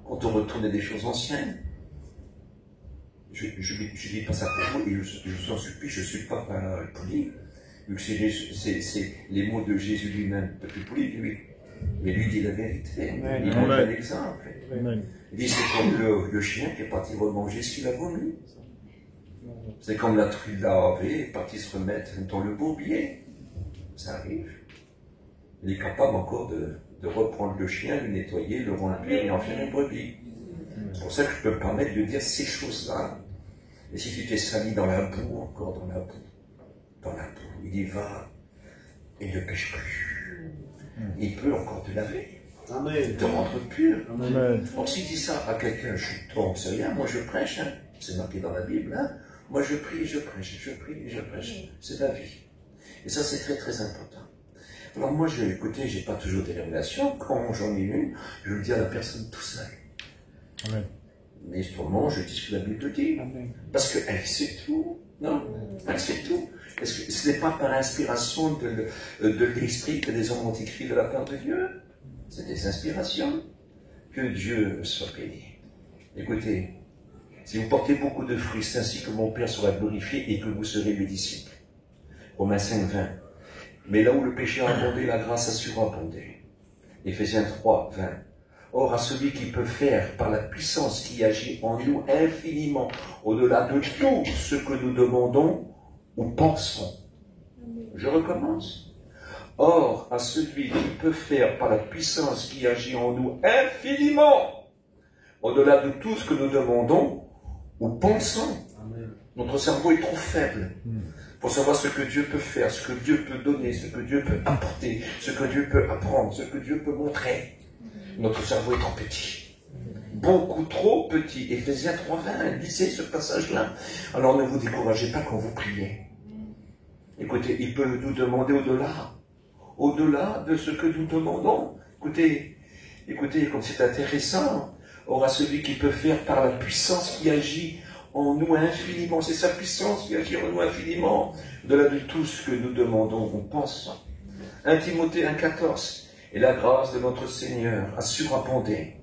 Speaker 2: quand on retourne des choses anciennes, je dis pas ça pour vous, et je vous en supplie, je ne suis pas poli, vu que c'est les mots de Jésus lui-même, pas plus poli, lui. Mais lui dit la vérité,
Speaker 1: Amen.
Speaker 2: il montre un exemple.
Speaker 1: Amen.
Speaker 2: Il dit c'est comme le chien qui est parti remanger ce qu'il a vomi. C'est comme la truie lavée, est partie se remettre dans le bourbier. Ça arrive. Il est capable encore de reprendre le chien, le nettoyer, le remplir et en faire une brebis. C'est pour ça que je peux me permettre de dire ces choses-là. Et si tu t'es sali dans la boue, encore dans la boue, il y va et ne pêche plus. Il peut encore te laver, te rendre pur.
Speaker 1: Amen.
Speaker 2: Donc s'il dit ça à quelqu'un, je tombe, c'est rien, moi je prêche, hein. C'est marqué dans la Bible, hein. Moi je prie et je prêche, je prie et je prêche. C'est la vie. Et ça c'est très très important. Alors moi, écoutez, j'ai pas toujours des révélations. Quand j'en ai une, je le dis à la personne tout seul.
Speaker 1: Amen.
Speaker 2: Mais sûrement, je dis ce que la Bible dit.
Speaker 1: Amen.
Speaker 2: Parce qu'elle sait tout. Non, elle sait tout. Est-ce que ce n'est pas par l'inspiration de l'esprit que les hommes ont écrit de la part de Dieu? C'est des inspirations. Que Dieu soit béni. Écoutez, si vous portez beaucoup de fruits, c'est ainsi que mon Père sera glorifié et que vous serez mes disciples. Romains 5, 20. Mais là où le péché a abondé, la grâce a surabondé. Éphésiens 3, 20. Or, à celui qui peut faire, par la puissance qui agit en nous infiniment, au-delà de tout ce que nous demandons ou pensons. Je recommence. Or, à celui qui peut faire, par la puissance qui agit en nous infiniment, au-delà de tout ce que nous demandons ou pensons. Notre cerveau est trop faible pour savoir ce que Dieu peut faire, ce que Dieu peut donner, ce que Dieu peut apporter, ce que Dieu peut apprendre, ce que Dieu peut montrer. Notre cerveau est trop petit. Beaucoup trop petit. Éphésiens 3.20, lisez ce passage-là. Alors ne vous découragez pas quand vous priez. Écoutez, il peut nous demander au-delà au-delà de ce que nous demandons. Écoutez, comme c'est intéressant, aura celui qui peut faire par la puissance qui agit en nous infiniment. C'est sa puissance qui agit en nous infiniment, au-delà de tout ce que nous demandons ou pensons. 1 Timothée 1,14. Et la grâce de notre Seigneur a surabondé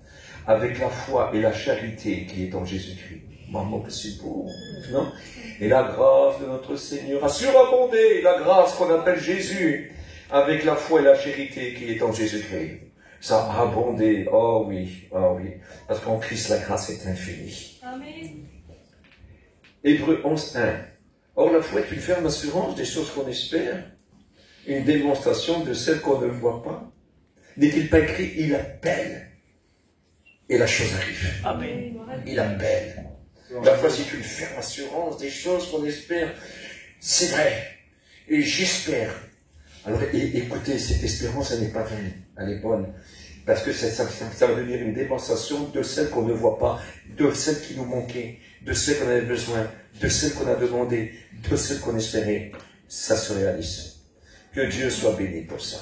Speaker 2: avec la foi et la charité qui est en Jésus-Christ. Maman, que c'est beau, non? Et la grâce de notre Seigneur a surabondé, la grâce qu'on appelle Jésus, avec la foi et la charité qui est en Jésus-Christ. Ça a abondé, oh oui, parce qu'en Christ la grâce est infinie. Amen. Hébreux 11.1. Or la foi est une ferme assurance des choses qu'on espère, une démonstration de celles qu'on ne voit pas. N'est-il pas écrit, il appelle, et la chose arrive. Amen. Il appelle. La foi, c'est une ferme assurance des choses qu'on espère. C'est vrai. Et j'espère. Alors, écoutez, cette espérance, elle n'est pas vaine. Elle est bonne. Parce que ça va devenir une démonstration de celles qu'on ne voit pas, de celles qui nous manquaient, de celles qu'on avait besoin, de celles qu'on a demandées, de celles qu'on espérait. Ça se réalise. Que Dieu soit béni pour ça.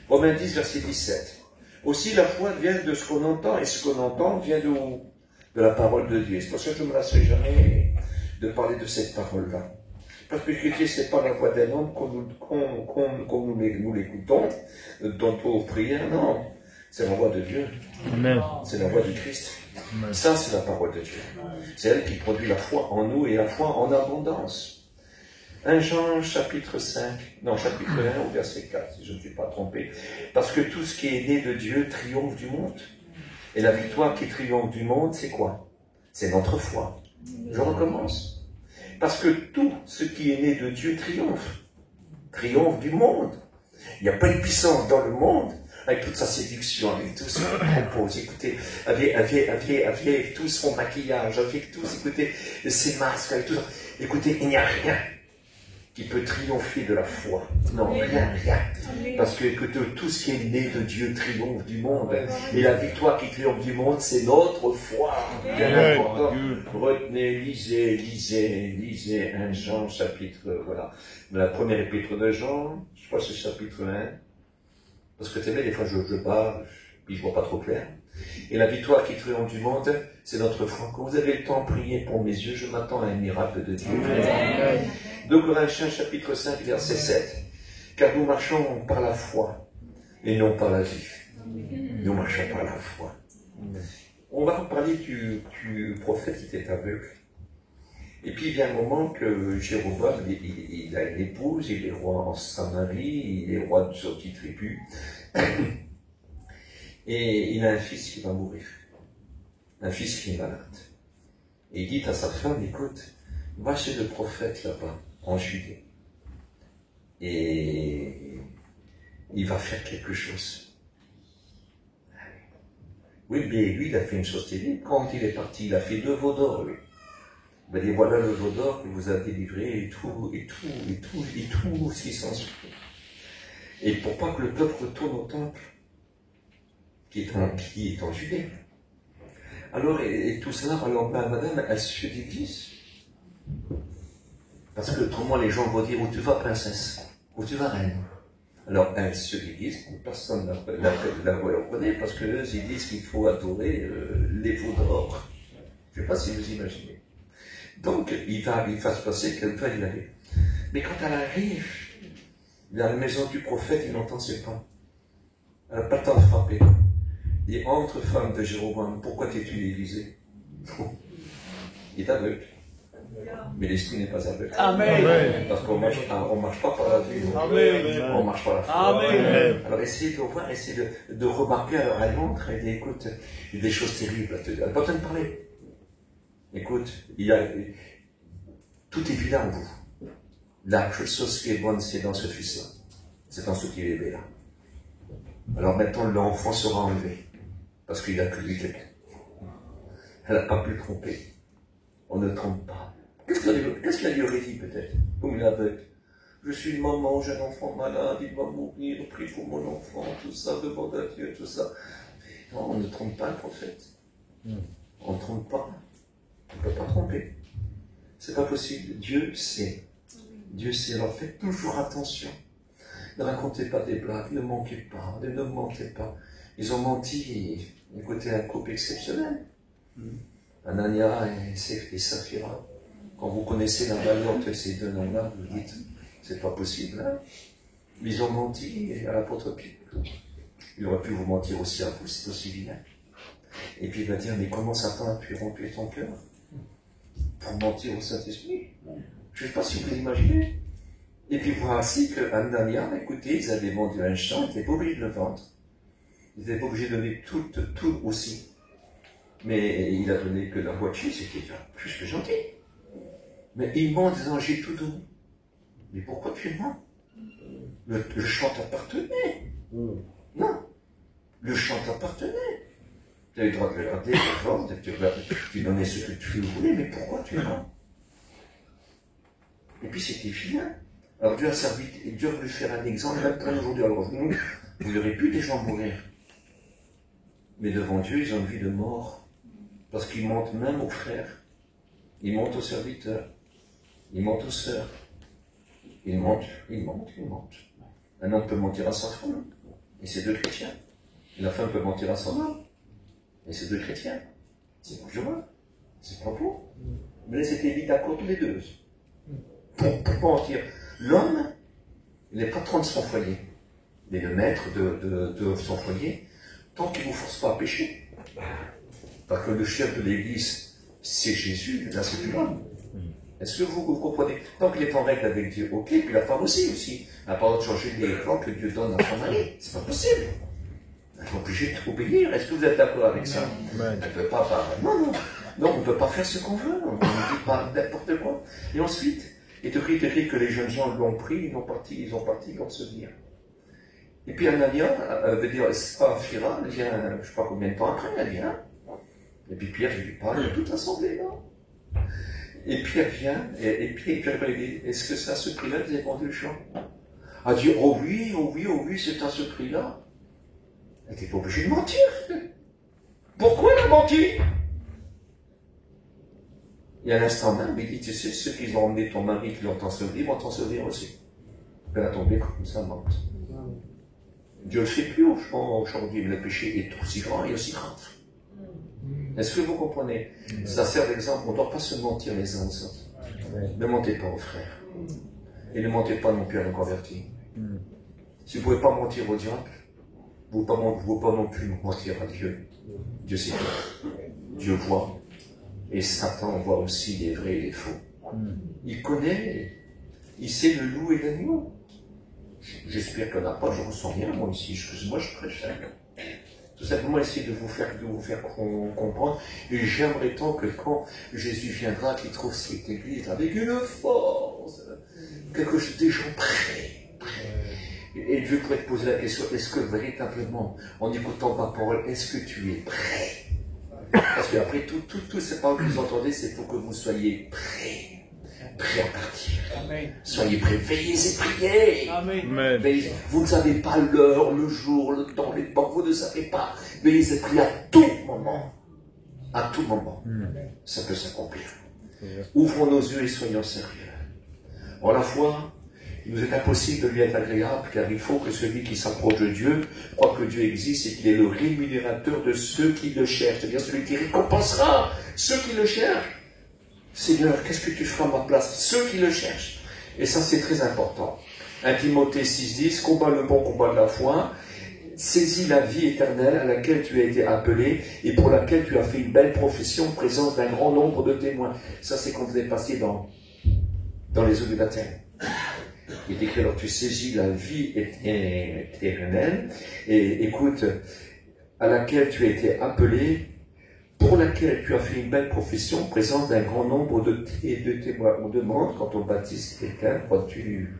Speaker 2: Romains 10, verset 17. Aussi, la foi vient de ce qu'on entend, et ce qu'on entend vient de où? De la parole de Dieu. C'est pour ça que je ne me lasserai jamais de parler de cette parole-là. Parce que Dieu, ce n'est pas la voix d'un homme comme nous l'écoutons, dans nos prières, non. C'est la voix de Dieu. Amen. C'est la voix du Christ. Amen. Ça, c'est la parole de Dieu. C'est elle qui produit la foi en nous et la foi en abondance. 1 Jean, chapitre 1 au verset 4, si je ne me suis pas trompé. Parce que tout ce qui est né de Dieu triomphe du monde. Et la victoire qui triomphe du monde, c'est quoi? C'est notre foi. Je recommence. Parce que tout ce qui est né de Dieu triomphe du monde. Il n'y a pas de puissance dans le monde, avec toute sa séduction, avec tout ce qu'on propose, écoutez, avec tout son maquillage, avec tout, écoutez, ses masques, avec tout ça. Écoutez, il n'y a rien qui peut triompher de la foi. Non, rien. Parce que tout ce qui est né de Dieu triomphe du monde. Et la victoire qui triomphe du monde, c'est notre foi. Bien important. Retenez, lisez 1 Jean, chapitre, voilà. La première épître de Jean, je crois que c'est chapitre 1. Parce que tu sais, des fois je parle, puis je vois pas trop clair. Et la victoire qui triomphe du monde, c'est notre foi. Quand vous avez le temps de prier pour mes yeux, je m'attends à un miracle de Dieu. Amen. 2 Corinthiens chapitre 5, verset 7. Car nous marchons par la foi et non par la vue. Nous marchons par la foi. On va reparler du prophète qui était aveugle. Et puis il y a un moment que Jéroboam, il a une épouse, il est roi en Samarie, il est roi de sa petite tribu. Et il a un fils qui va mourir. Un fils qui est malade. Et il dit à sa femme, écoute, va chez le prophète là-bas, en Judée. Et il va faire quelque chose. Oui, mais lui, il a fait une chose terrible. Quand il est parti, il a fait 2 veaux d'or, lui. Ben, et voilà le veau d'or qui vous a délivré, et tout ce qui s'ensuit. Et pour pas que le peuple retourne au temple, qui est en Judée. Alors, et tout cela, alors, madame, elle se déguise. Parce que autrement, les gens vont dire, où tu vas, princesse? Où tu vas, reine? Alors, elle se déguise, personne la reconnaît, parce que eux, ils disent qu'il faut adorer les veaux d'or. Je ne sais pas si vous imaginez. Donc, il va se passer qu'elle va y aller. Mais quand elle arrive dans la maison du prophète, il n'entend ses pas. Elle n'a pas le temps de frapper. Il dit, entre femme de Jéroboam, pourquoi t'es-tu déguisé? Il est aveugle. Mais l'esprit n'est pas aveugle. Amen. Parce qu'on marche pas par la vue. Amen. On marche par la foi. Amen. Alors essayez de voir, essayez de remarquer. Alors elle montre, elle dit, écoute, il y a des choses terribles. Elle n'a pas besoin de parler. Écoute, tout est évident en vous. La chose qui est bonne, c'est dans ce fils-là. C'est dans ce qui est là. Alors maintenant, l'enfant sera enlevé. Parce qu'il a cru quelqu'un. Elle n'a pas pu le tromper. On ne trompe pas. Qu'est-ce qu'elle lui aurait dit peut-être? Comme il aveugle. Je suis une maman, j'ai un enfant malade, il va mourir, prie pour mon enfant, tout ça, demande à Dieu, tout ça. Mais non, on ne trompe pas le prophète. On ne trompe pas. On ne peut pas tromper. C'est pas possible. Dieu sait. Dieu sait. Alors faites toujours attention. Ne racontez pas des blagues, ne manquez pas, ne mentez pas. Ils ont menti, écoutez, un couple exceptionnel. Anania et Saphira. Quand vous connaissez la valeur de ces deux noms-là, vous dites, c'est pas possible, hein? Ils ont menti à l'apôtre Pierre. Il aurait pu vous mentir aussi à vous, c'est aussi vilain. Et puis il va dire, mais comment Satan a pu remplir ton cœur pour mentir au Saint-Esprit? Je ne sais pas si vous l'imaginez. Et puis voici que Anania, écoutez, ils avaient vendu un champ, ils n'étaient pas obligés de le vendre. Ils n'étaient pas obligés de donner tout aussi. Mais il a donné que la moitié, c'était plus que gentil. Mais ils m'ont disant, j'ai tout donné. Mais pourquoi tu mens? Le champ t'appartenait. Non. Le champ t'appartenait. Tu avais le droit de le garder, de le vendre, tu donnais ce que tu voulais, mais pourquoi tu mens? Et puis c'était vilain. Alors Dieu a servi, Dieu a voulu faire un exemple, même pour aujourd'hui. Alors vous aurez pu des gens mourir. Mais devant Dieu, ils ont une vie de mort. Parce qu'ils mentent même aux frères. Ils mentent aux serviteurs. Ils mentent aux sœurs. Ils mentent. Un homme peut mentir à sa femme. Et c'est deux chrétiens. La femme peut mentir à son homme. Et c'est deux chrétiens. C'est dangereux. C'est pas beau. Mais là, c'était vite d'accord tous les deux. Pour mentir. L'homme, il est patron de son foyer. Il est le maître de son foyer. Tant qu'il ne vous force pas à pécher. Parce que le chef de l'église, c'est Jésus, là c'est plus l'homme. Est-ce que vous comprenez? Tant qu'il est en règle avec Dieu, ok, puis la femme aussi. Elle n'a pas le droit de changer les plans que Dieu donne à son mari. C'est pas possible. Elle est obligée d'obéir. Est-ce que vous êtes d'accord avec ça? Elle ne peut pas parler. Non, on ne peut pas faire ce qu'on veut. On ne dit pas n'importe quoi. Et ensuite, il est écrit que les jeunes gens l'ont pris, ils ont parti pour se dire. Et puis Anania veut dire, Saphira, elle vient, je ne sais pas combien de temps après, elle vient. Et puis Pierre, il lui parle de toute l'assemblée, là. Et Pierre vient, et Pierre lui dit, est-ce que c'est à ce prix-là que vous avez vendu le champ? A dit, oh oui, c'est à ce prix-là. Elle n'était pas obligée de mentir. Pourquoi elle a menti? Et à l'instant même, il dit, tu sais, ceux qui ont emmené ton mari, qui l'ont enseveli, vont t'ensevelir aussi. Elle a tombé comme ça, morte. Dieu ne le fait plus aujourd'hui, mais le péché est aussi grand et aussi grave. Est-ce que vous comprenez? Ça sert d'exemple, on ne doit pas se mentir les uns aux autres. Ne mentez pas aux frères. Et ne mentez pas non plus à nos convertis. Si vous ne pouvez pas mentir au diable, vous ne pouvez pas non plus mentir à Dieu. Dieu sait tout. Dieu voit. Et Satan voit aussi les vrais et les faux. Il connaît, il sait le loup et l'agneau. J'espère qu'il n'y en a pas, je ne ressens rien, moi ici. Moi, je prêche. Tout simplement essayer de vous faire comprendre. Et j'aimerais tant que quand Jésus viendra, qu'il trouve cette église avec une force, quelque chose, des gens prêts. Et Dieu pourrait te poser la question, est-ce que véritablement, en écoutant ma parole, est-ce que tu es prêt? Parce qu'après, toutes ces paroles que vous entendez, c'est pour que vous soyez prêts. Prêts à partir. Amen. Soyez prêts, veillez et priez. Amen. Veillez. Vous ne savez pas l'heure, le jour, le temps, les temps, vous ne savez pas. Veillez et priez à tout moment. À tout moment. Ça peut s'accomplir. Ouvrons nos yeux et soyons sérieux. En la foi, il nous est impossible de lui être agréable, car il faut que celui qui s'approche de Dieu croit que Dieu existe et qu'il est le rémunérateur de ceux qui le cherchent. C'est-à-dire celui qui récompensera ceux qui le cherchent. Seigneur, qu'est-ce que tu feras à ma place? Ceux qui le cherchent. Et ça, c'est très important. 1 Timothée 6,10, combat le bon combat de la foi, saisis la vie éternelle à laquelle tu as été appelé et pour laquelle tu as fait une belle profession en présence d'un grand nombre de témoins. Ça, c'est quand vous êtes passé dans les eaux du baptême. Il est écrit, alors tu saisis la vie éternelle et écoute, à laquelle tu as été appelé, pour laquelle tu as fait une belle profession en présence d'un grand nombre de témoins. On demande, quand on baptise quelqu'un, crois-tu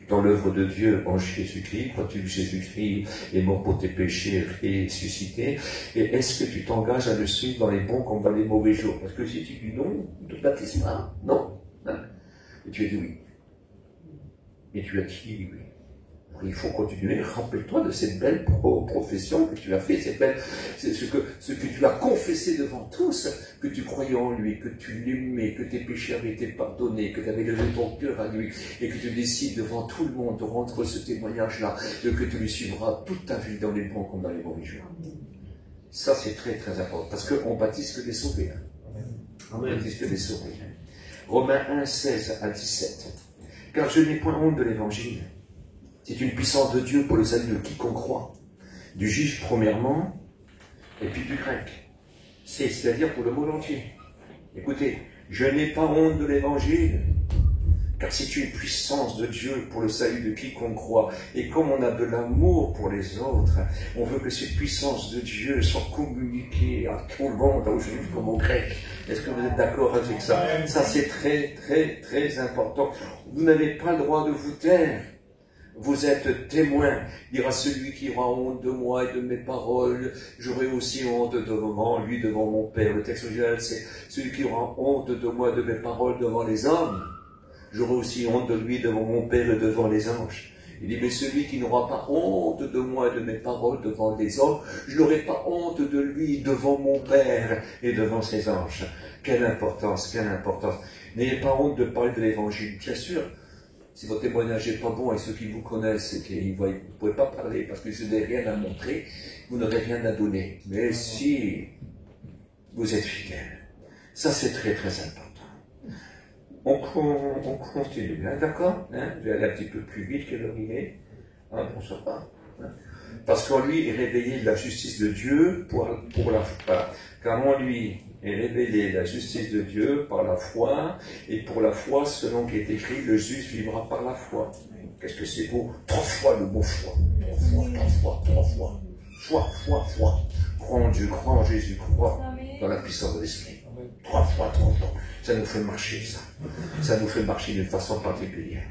Speaker 2: dans l'œuvre de Dieu en Jésus-Christ? Crois-tu que Jésus-Christ est mort pour tes péchés et ressuscité? Et est-ce que tu t'engages à le suivre dans les bons comme dans les mauvais jours? Parce que si tu dis non, tu ne baptises pas. Non. Et tu as dit oui. Et tu as dit oui. Il faut continuer. Rappelle-toi de cette belle profession que tu as fait, ce que tu as confessé devant tous, que tu croyais en lui, que tu l'aimais, que tes péchés avaient été pardonnés, que tu avais levé ton cœur à lui, et que tu décides devant tout le monde de rendre ce témoignage-là, que tu lui suivras toute ta vie dans les bons comme dans les mauvais jours. Ça, c'est très très important, parce qu'on baptise que des sauvés. On baptise que des sauvés. Romains 1, 16 à 17. Car je n'ai point honte de l'évangile. C'est une puissance de Dieu pour le salut de quiconque croit. Du juif premièrement, et puis du grec. C'est-à-dire pour le monde entier. Écoutez, je n'ai pas honte de l'évangile, car c'est une puissance de Dieu pour le salut de quiconque croit. Et comme on a de l'amour pour les autres, on veut que cette puissance de Dieu soit communiquée à tout le monde, aux juifs comme aux grecs. Est-ce que vous êtes d'accord avec ça? Ça, c'est très, très, très important. Vous n'avez pas le droit de vous taire. Vous êtes témoin. Dira celui qui aura honte de moi et de mes paroles, j'aurai aussi honte devant lui, devant mon Père. Le texte original, c'est celui qui aura honte de moi et de mes paroles devant les hommes, j'aurai aussi honte de lui devant mon Père et devant les anges. Il dit, mais celui qui n'aura pas honte de moi et de mes paroles devant les hommes, je n'aurai pas honte de lui devant mon Père et devant ses anges. Quelle importance, quelle importance. N'ayez pas honte de parler de l'évangile, bien sûr. Si votre témoignage n'est pas bon et ceux qui vous connaissent et qu'ils vous ne pouvez pas parler parce que vous n'avez rien à montrer, vous n'aurez rien à donner. Mais si vous êtes fidèle, ça c'est très très important. On continue, hein, d'accord, hein? Je vais aller un petit peu plus vite que l'heure il est. Hein, on ne sait pas. Hein? Parce qu'en lui est révélée la justice de Dieu pour la foi. Car en lui est révélée la justice de Dieu par la foi, et pour la foi, selon qu'il est écrit, le juste vivra par la foi. Qu'est-ce que c'est beau? 3 fois le mot foi. 3 fois. Foi. Crois en Dieu, crois en Jésus, crois dans la puissance de l'Esprit. 3 fois. Ça nous fait marcher, ça. Ça nous fait marcher d'une façon particulière.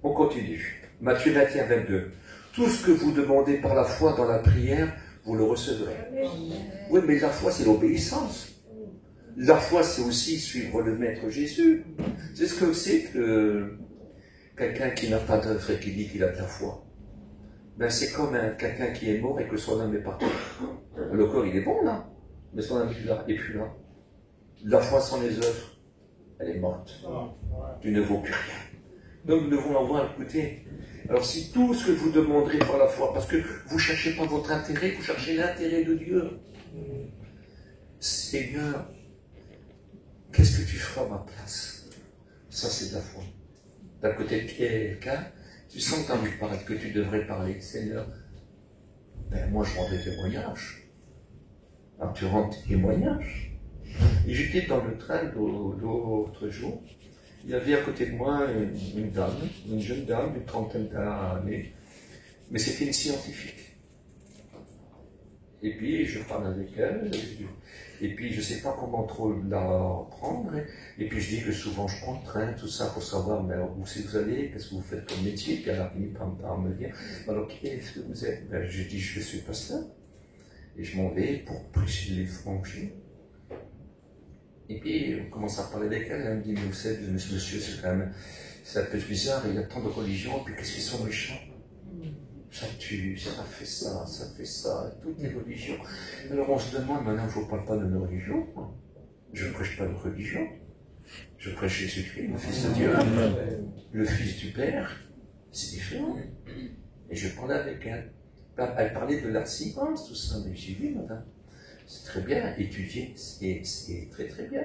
Speaker 2: On continue. Matthieu 21, 22. Tout ce que vous demandez par la foi dans la prière, vous le recevrez. Oui, mais la foi, c'est l'obéissance. La foi, c'est aussi suivre le Maître Jésus. C'est ce que c'est que quelqu'un qui n'a pas d'œuvre et qui dit qu'il a de la foi. Ben, c'est comme quelqu'un qui est mort et que son âme est partie. Le corps, il est bon, là, mais son âme est plus là. La foi sans les œuvres, elle est morte. Tu ne vaux plus rien. Donc, nous devons avoir écouté. Alors, si tout ce que vous demanderez par la foi, parce que vous ne cherchez pas votre intérêt, vous cherchez l'intérêt de Dieu. Seigneur, qu'est-ce que tu feras à ma place? Ça, c'est de la foi. D'un côté de quelqu'un, tu sens que tu as envie de parler, que tu devrais parler. Seigneur, ben, moi, je rendrai témoignage. Alors, tu rends témoignage. Et j'étais dans le train l'autre jour. Il y avait à côté de moi une dame, une jeune dame d'une 30aine d'années, mais c'était une scientifique. Et puis je parle avec elle, et puis je ne sais pas comment trop la prendre, et puis je dis que souvent je prends le train, tout ça, pour savoir mais où c'est que vous allez, qu'est-ce que vous faites comme métier, puis elle a fini par me dire, alors qui est-ce que vous êtes? Ben, je dis je suis pasteur, et je m'en vais pour prêcher l'évangile. Et puis, on commence à parler avec elle, elle me dit, mais vous savez, monsieur, c'est quand même, c'est un peu bizarre, il y a tant de religions, et puis qu'est-ce qu'ils sont méchants? Ça tue, ça fait ça, toutes les religions. Alors on se demande, maintenant, je ne parle pas de nos religions, je ne prêche pas de religion, je prêche Jésus-Christ, le Fils de Dieu, le Fils du Père, c'est différent. Et je parlais avec elle. Elle parlait de la science, tout ça, mais j'ai vu, madame. C'est très bien, étudier, c'est très très bien.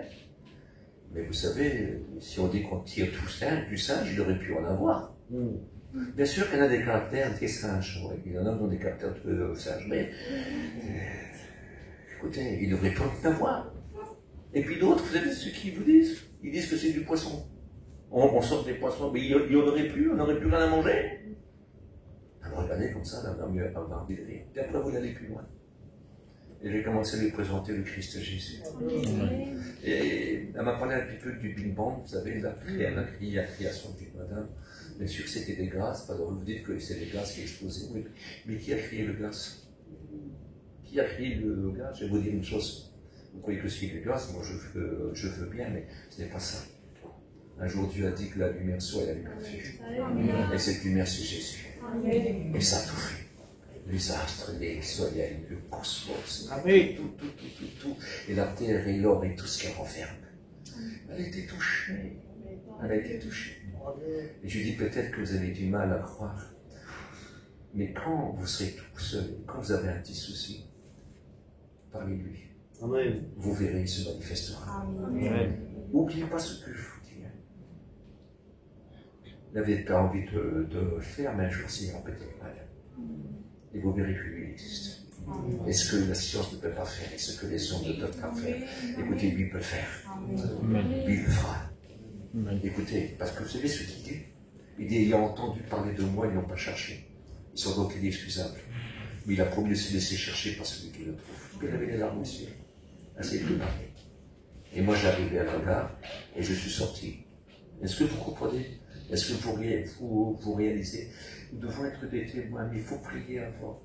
Speaker 2: Mais vous savez, si on dit qu'on tire du singe, il aurait pu en avoir. Bien sûr qu'il y en a des caractères des singes, ouais. Il y en a qui ont des caractères de singes, mais écoutez, il devrait pas en avoir. Et puis d'autres, vous savez ce qu'ils vous disent? Ils disent que c'est du poisson. On sort des poissons, mais il y en aurait plus, on n'aurait plus rien à manger. Alors regardez comme ça, on va avoir envie de rire. Et après vous n'allez plus loin. Et j'ai commencé à lui présenter le Christ Jésus. Et elle m'a parlé un petit peu du Big Bang, vous savez, la création du madame. Bien sûr, c'était des gaz, parce que vous dites que c'est les gaz qui explosaient, mais qui a créé le gaz? Qui a créé le gaz? Je vais vous dire une chose. Vous croyez que c'est le gaz? Moi, je veux bien, mais ce n'est pas ça. Un jour, Dieu a dit que la lumière soit, et la lumière fut. Et cette lumière, c'est Jésus. Et ça a tout fait. Les astres, les soleils, le cosmos, tout. Et la terre et l'or et tout ce qu'elle renferme. Elle a été touchée. Elle a été touchée. Et je dis peut-être que vous avez du mal à croire. Mais quand vous serez tout seul, quand vous avez un petit souci, parlez-lui. Amen. Vous verrez, il se manifestera. N'oubliez pas ce que je vous dis. Vous n'avez pas envie de le faire, mais un jour, ça ira peut-être mal. Et vous verrez que lui existe. Et ce que la science ne peut pas faire, et ce que les ondes ne peuvent pas faire, écoutez, lui peut le faire. Lui le fera. Écoutez, parce que vous savez ce qu'il dit? Il dit, ayant entendu parler de moi, ils n'ont pas cherché. Ils sont donc inexcusables. Mais il a promis de se laisser chercher par celui qui le trouve. Il avait les larmes aux yeux. Assez de parler. Et moi, j'arrivais à la gare, et je suis sorti. Est-ce que vous comprenez? Est-ce que vous réalisez? Nous devons être des témoins, mais il faut prier avant.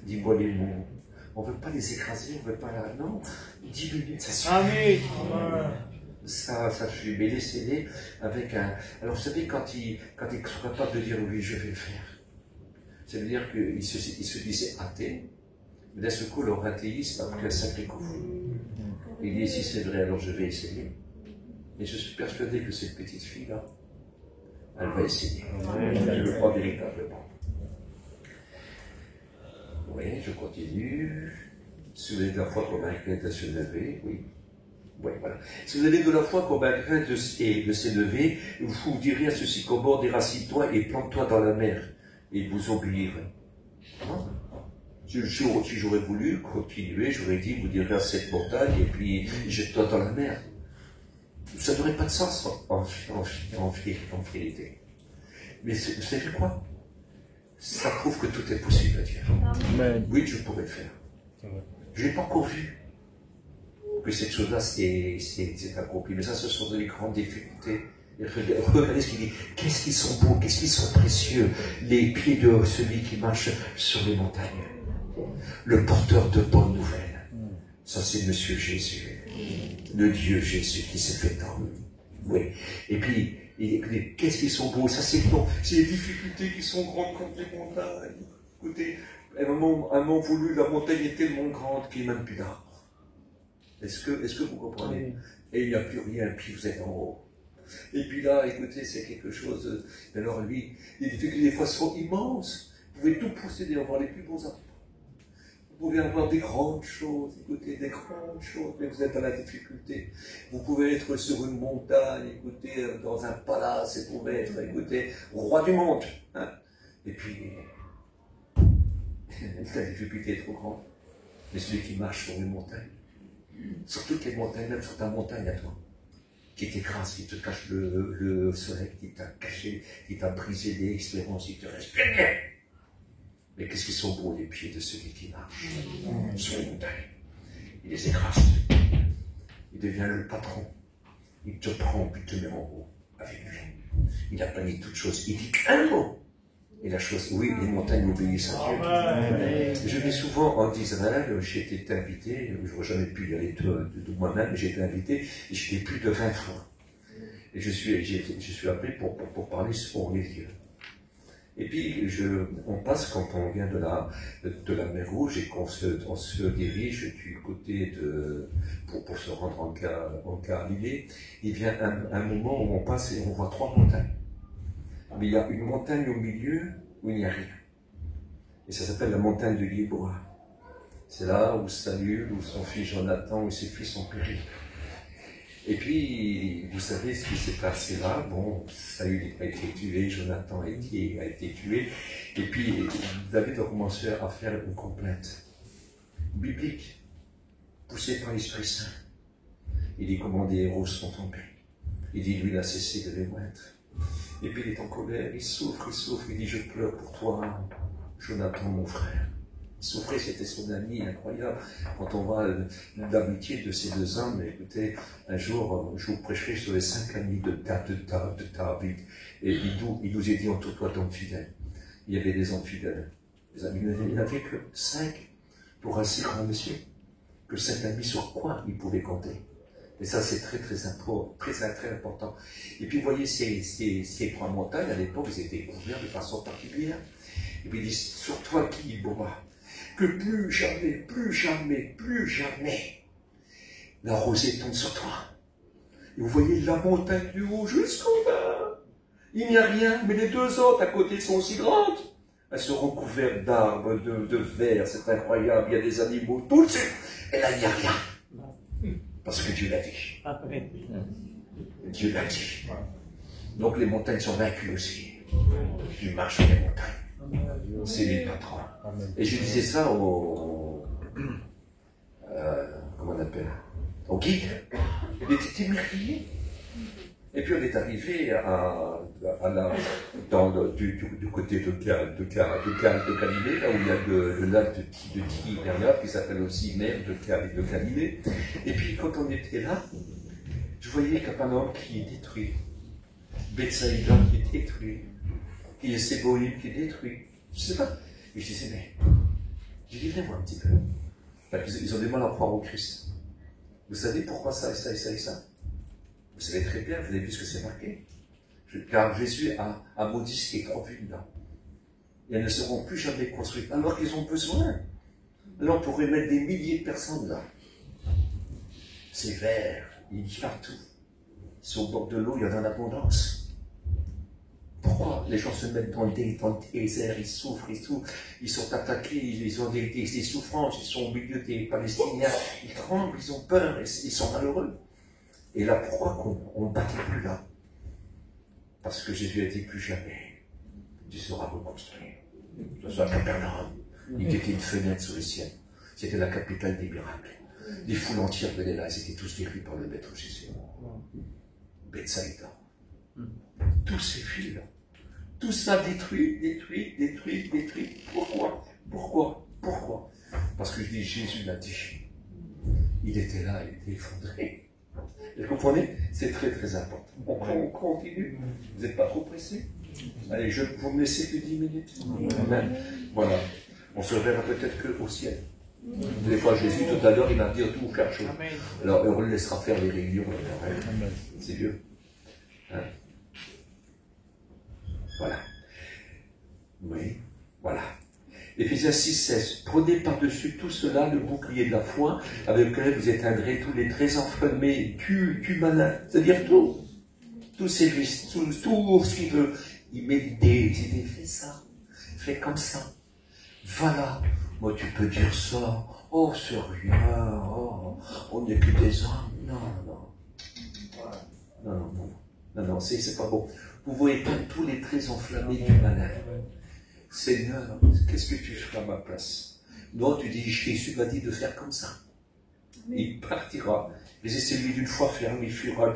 Speaker 2: Dis-moi les mots. On ne veut pas les écraser, on ne veut pas la... Non, 10 minutes, ça suffit. Amen. Ça suffit. Mais laissez-les avec un... Alors vous savez, quand ils sont capables de dire oui, je vais le faire, ça veut dire qu'ils se disaient athées, mais d'un seul coup, leur athéisme a pris un sacré coup. Il dit, si c'est vrai, alors je vais essayer. Et je suis persuadé que cette petite fille-là, elle va essayer. Je le crois véritablement. Oui, je continue. Si vous avez de la foi convaincue de se lever, oui. Oui, voilà. Si vous avez de la foi convaincue de s'élever, vous direz à ce sycomore, déracine-toi et plante-toi dans la mer, et vous obéirez. Si j'aurais voulu continuer, j'aurais dit, vous direz à cette montagne, et puis jette-toi dans la mer. Ça n'aurait pas de sens en vérité. Mais vous savez quoi? Ça prouve que tout est possible à Dieu. Amen. Oui, je pourrais le faire. Je n'ai pas encore vu que cette chose-là c'est accompli. Mais ça, ce sont des grandes difficultés. Regardez ce qu'il dit. Qu'est-ce qu'ils sont beaux, qu'est-ce qu'ils sont précieux, les pieds de celui qui marche sur les montagnes. Le porteur de bonnes nouvelles. Ça, c'est Monsieur Jésus. Le Dieu Jésus qui s'est fait homme. Oui. Et puis, qu'est-ce qu'ils sont beaux? Ça, c'est les difficultés qui sont grandes comme les montagnes. Écoutez, à un moment voulu, la montagne est tellement grande qu'il n'y a même plus d'arbres. Est-ce que vous comprenez? Et il n'y a plus rien, puis vous êtes en haut. Et puis là, écoutez, c'est quelque chose. Alors lui, les difficultés des fois sont immenses. Vous pouvez tout posséder, avoir les plus beaux arbres. Vous pouvez avoir des grandes choses, écoutez, des grandes choses, mais vous êtes dans la difficulté. Vous pouvez être sur une montagne, écoutez, dans un palace, et vous pouvez être, écoutez, roi du monde. Hein. Et puis, la difficulté est trop grande. Mais celui qui marche sur une montagne, sur toutes les montagnes, même sur ta montagne à toi, qui t'écrase, qui te cache le soleil, qui t'a caché, qui t'a brisé les espérances, qui te reste bien. Mais qu'est-ce qu'ils sont beaux les pieds de celui qui marche sur une montagne. Il les écrase. Il devient le patron. Il te prend, puis te met en haut avec lui. Il a plané toutes choses. Il dit un mot. Et la chose, oui, les montagnes obéissent à Dieu. Je vais souvent en Israël, j'ai été invité, je n'aurais jamais pu y aller de moi-même, mais j'ai été invité, et j'y étais plus de 20 fois. Et je suis appelé pour parler sur les dieux. Et puis, on passe, quand on vient de la mer Rouge, et qu'on se dirige du côté pour se rendre en Galilée, il vient un moment où on passe et on voit 3 montagnes. Mais il y a une montagne au milieu où il n'y a rien. Et ça s'appelle la montagne de Gilboa. C'est là où Saül, où son fils Jonathan, où ses fils ont péri. Et puis, vous savez ce qui s'est passé là. Bon, Saül a été tué, Jonathan a été tué. Et puis, David a commencé à faire une complainte biblique, poussée par l'Esprit Saint. Il dit comment des héros sont tombés. Il dit, lui, il a cessé de les mettre. Et puis il est en colère, il souffre, il dit, je pleure pour toi, Jonathan, mon frère. Il souffrait, c'était son ami, incroyable. Quand on voit l'amitié de ces deux hommes, écoutez, un jour, je vous prêcherai sur les 5 amis de David. Et il nous a dit, entoure-toi d'hommes fidèles. Il y avait des hommes fidèles. Les amis, il n'avait que 5 pour un si grand monsieur. Que 5 amis sur quoi il pouvait compter. Et ça, c'est très, très important. Et puis, vous voyez, ces 3 montagnes, à l'époque, ils étaient couverts de façon particulière. Et puis, il dit, sur toi qui boira, que plus jamais, la rosée tombe sur toi. Et vous voyez la montagne du haut jusqu'en bas. Il n'y a rien, mais les 2 autres à côté sont aussi grandes. Elles seront couvertes d'arbres, de vers, c'est incroyable, il y a des animaux, tout dessus. Et là, il n'y a rien. Parce que Dieu l'a dit. Dieu l'a dit. Donc les montagnes sont vaincues aussi. Tu marches sur les montagnes. C'est lui le patron. Et je disais ça comment on appelle, au guide. Il était émerveillé. Et puis on est arrivé du côté de Galilée, là où il y a le lac de Tibériade, qui s'appelle aussi mer de Galilée. Et puis quand on était là, je voyais Capernaum qui est détruit, Bethsaïda qui est détruit, qui est Séboïm qui est détruit. Je sais pas. Et je disais, mais j'ai dit, viens voir un petit peu. Ils ont du mal à croire au Christ. Vous savez pourquoi ça et ça et ça et ça? Vous savez très bien, vous avez vu ce que c'est marqué. Car Jésus a maudit ces 3 villes là. Et elles ne seront plus jamais construites, alors qu'ils ont besoin. Alors on pourrait mettre des milliers de personnes là. C'est vert, il y a partout. Sur le bord de l'eau, il y en a en abondance. Pourquoi les gens se mettent dans le désert, ils souffrent, ils sont attaqués, ils ont des souffrances, ils sont au milieu des Palestiniens, ils tremblent, ils ont peur, ils sont malheureux. Et là, pourquoi on ne bâtit plus là? Parce que Jésus a dit plus jamais, tu seras reconstruit. Ce soit Capernaum, il était une fenêtre sur le ciel. C'était la capitale des miracles. Les foules entières venaient là, ils étaient tous guéris par le Maître Jésus. Bethsaïda. Tous ces villes-là. Tout ça détruit. Pourquoi? Parce que je dis, Jésus l'a dit. Il était là, il était effondré. Vous comprenez? C'est très très important. On continue. Vous n'êtes pas trop pressé? Allez, vous me laissez que 10 minutes. Amen. Voilà. On se verra peut-être qu'au ciel. Des fois, Jésus, tout à l'heure, il m'a dit tout quelque chose. Alors, on le laissera faire les réunions. C'est Dieu. Hein? Voilà. Oui, voilà. Éphésiens 6,16. Prenez par-dessus tout cela le bouclier de la foi, avec lequel vous éteindrez tous les traits enflammés du malin. C'est-à-dire tout. Tous ces vices, tout ce qu'il veut. Il met des idées. Fais ça. Fais comme ça. Voilà. Moi, tu peux dire ça. Oh, c'est rien. Oh, on n'est que des hommes. Non, c'est pas bon. Vous voyez pas tous les traits enflammés du malin. Seigneur, qu'est-ce que tu feras à ma place? Non, tu dis, Jésus m'a dit de faire comme ça. Il partira. Mais c'est celui d'une foi ferme, il fuira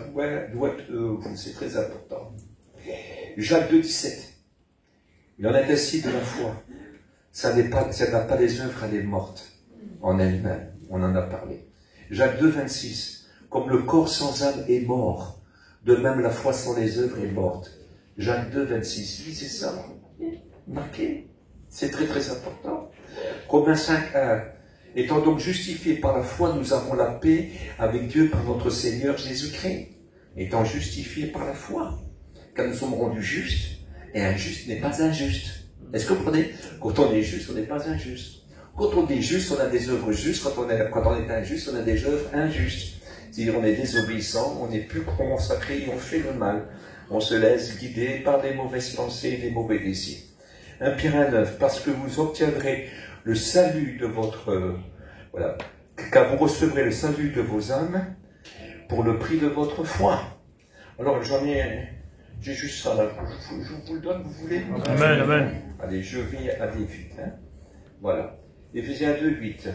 Speaker 2: loin de vous. C'est très important. Jacques 2,17. Il en est ainsi de la foi. Ça n'a pas les œuvres, elle est morte en elle-même. On en a parlé. Jacques 2,26. Comme le corps sans âme est mort, de même la foi sans les œuvres est morte. Jacques 2,26. Oui, c'est ça. Marqué. C'est très très important. Romains 5,1. Étant donc justifiés par la foi, nous avons la paix avec Dieu par notre Seigneur Jésus-Christ. Étant justifiés par la foi. Car nous sommes rendus justes, et un juste n'est pas injuste. Est-ce que vous comprenez? Quand on est juste, on n'est pas injuste. Quand on est juste, on a des œuvres justes. Quand on est injuste, on a des œuvres injustes. C'est-à-dire on est désobéissant, on n'est plus consacré et on fait le mal. On se laisse guider par des mauvaises pensées, des mauvais désirs. 1 Pierre 1,9, parce que vous obtiendrez le salut de votre... car vous recevrez le salut de vos âmes pour le prix de votre foi. Alors j'ai juste ça là, je vous le donne, vous voulez?
Speaker 1: Amen.
Speaker 2: Allez, je vais aller vite. Hein. Voilà. Éphésiens 2,8.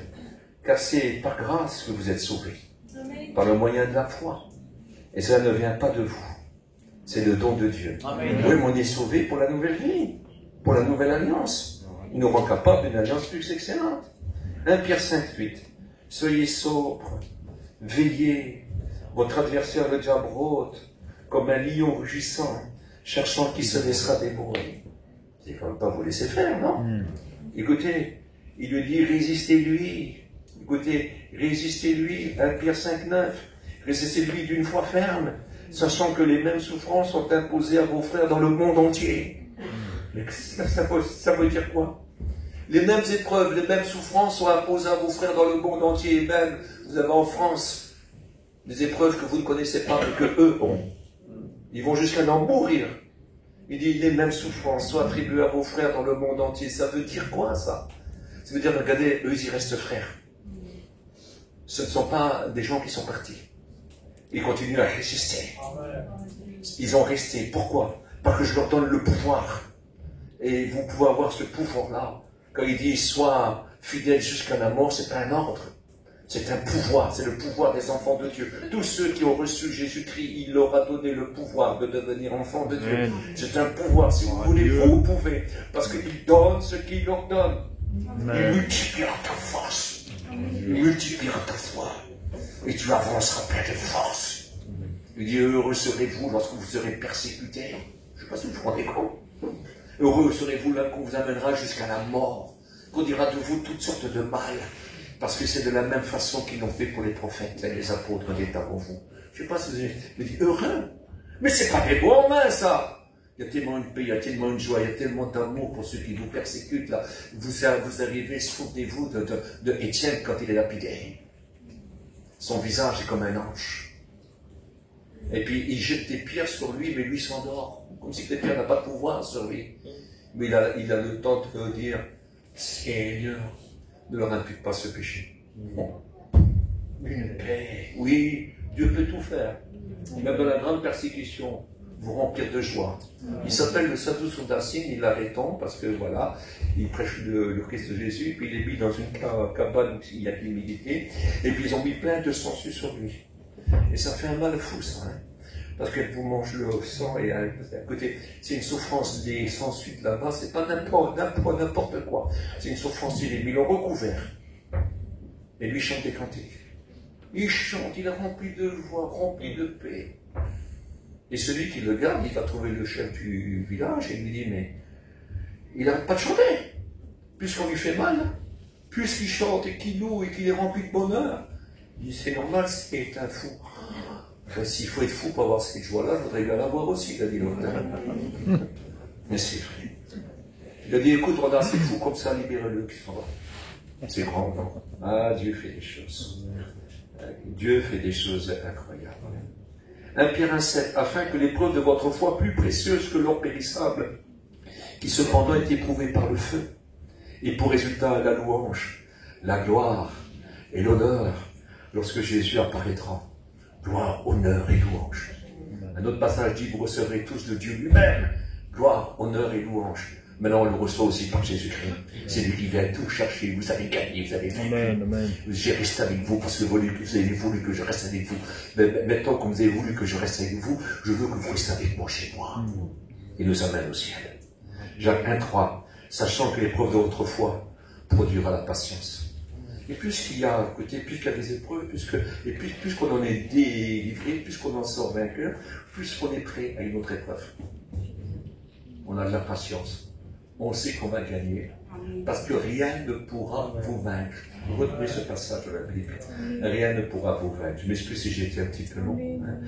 Speaker 2: Car c'est par grâce que vous êtes sauvés, par le moyen de la foi. Et cela ne vient pas de vous. C'est le don de Dieu. Amen. Oui, mais on est sauvés pour la nouvelle vie, pour la nouvelle alliance. Il nous rend capable d'une alliance plus excellente. 1 Pierre 5,8. Soyez sobres, veillez. Votre adversaire le diable rôde comme un lion rugissant, cherchant qui se laissera dévorer. C'est quand même pas vous laisser faire, non? Écoutez, il lui dit résistez-lui. Écoutez, résistez-lui. 1 Pierre 5,9. Résistez-lui d'une foi ferme, sachant que les mêmes souffrances sont imposées à vos frères dans le monde entier. Mais ça veut dire quoi? Les mêmes épreuves, les mêmes souffrances sont imposées à vos frères dans le monde entier. Et même, vous avez en France des épreuves que vous ne connaissez pas, mais que eux ont. Ils vont jusqu'à en mourir. Il dit, les mêmes souffrances sont attribuées à vos frères dans le monde entier. Ça veut dire quoi, ça? Ça veut dire, regardez, eux, ils y restent frères. Ce ne sont pas des gens qui sont partis. Ils continuent à résister. Ils ont resté. Pourquoi? Parce que je leur donne le pouvoir. Et vous pouvez avoir ce pouvoir-là. Quand il dit, sois fidèle jusqu'à la mort, c'est pas un ordre. C'est un pouvoir, c'est le pouvoir des enfants de Dieu. Tous ceux qui ont reçu Jésus-Christ, il leur a donné le pouvoir de devenir enfants de Dieu. C'est un pouvoir, si vous voulez, vous pouvez. Parce qu'il donne ce qu'il leur donne. Il multipliera ta force. Il multipliera ta foi. Et tu avanceras plein de force. Il dit, heureux serez-vous lorsque vous serez persécutés. Je ne sais pas si vous vous rendez compte. Heureux serez-vous là qu'on vous amènera jusqu'à la mort. Qu'on dira de vous toutes sortes de mal. Parce que c'est de la même façon qu'ils l'ont fait pour les prophètes et les apôtres qui étaient avant vous. Je ne sais pas si vous avez dit heureux. Mais c'est pas des mots en main, ça. Il y a tellement une paix, il y a tellement une joie, il y a tellement d'amour pour ceux qui vous persécutent, là. Vous arrivez, souvenez-vous de Étienne quand il est lapidé. Son visage est comme un ange. Et puis, il jette des pierres sur lui, mais lui s'endort. Comme si les pierres n'ont pas de pouvoir sur lui. Mais il a le temps de dire, Seigneur, ne leur impute pas ce péché. Une paix. Oui, Dieu peut tout faire. Même dans la grande persécution, vous remplir de joie. Il s'appelle le Sadhu Sundarsinh, il l'arrêtons parce que voilà, il prêche le Christ de Jésus, puis il est mis dans une cabane où il y a de l'humidité, et puis ils ont mis plein de sangsues sur lui. Et ça fait un mal fou, ça, hein, parce qu'elle vous mange le sang, et à côté, c'est une souffrance des sangsues de là-bas, c'est pas n'importe quoi. C'est une souffrance terrible, ils l'ont recouvert. Et lui chante des cantiques. Il chante, il est rempli de joie, rempli de paix. Et celui qui le garde, il va trouver le chef du village et il lui dit, mais il n'arrête pas de chanter, puisqu'on lui fait mal, puisqu'il chante et qu'il loue et qu'il est rempli de bonheur. Il dit, c'est normal, c'est un fou. Ben, s'il faut être fou pour avoir cette joie-là, je voudrais bien l'avoir aussi, il a dit l'autre. Mais c'est vrai. Il a dit, écoute, regarde, c'est fou comme ça, libère-le, qui s'en va. C'est grand, non? Ah, Dieu fait des choses. Dieu fait des choses incroyables. 1 Pierre 1,7, afin que l'épreuve de votre foi, plus précieuse que l'or périssable, qui cependant est éprouvée par le feu, et pour résultat la louange, la gloire et l'honneur, lorsque Jésus apparaîtra. Gloire, honneur et louange. Un autre passage dit, vous recevrez tous de Dieu lui-même, gloire, honneur et louange. Maintenant, on le reçoit aussi par Jésus-Christ. C'est lui qui vient tout chercher. Vous avez gagné, vous avez vaincu. J'ai resté avec vous parce que vous avez voulu que je reste avec vous. Mais maintenant, comme vous avez voulu que je reste avec vous, je veux que vous restiez avec moi chez moi. Il nous amène au ciel. Jacques 1,3. Sachant que l'épreuve de votre foi produira la patience. Et plus qu'il y a, écoutez, plus qu'il y a des épreuves, plus qu'on en est délivré, plus qu'on en sort vainqueur, plus qu'on est prêt à une autre épreuve. On a de la patience. On sait qu'on va gagner, parce que rien ne pourra vous vaincre. Retenez ce passage de la Bible. Rien ne pourra vous vaincre. Je m'excuse si j'ai été un petit peu long. Hein.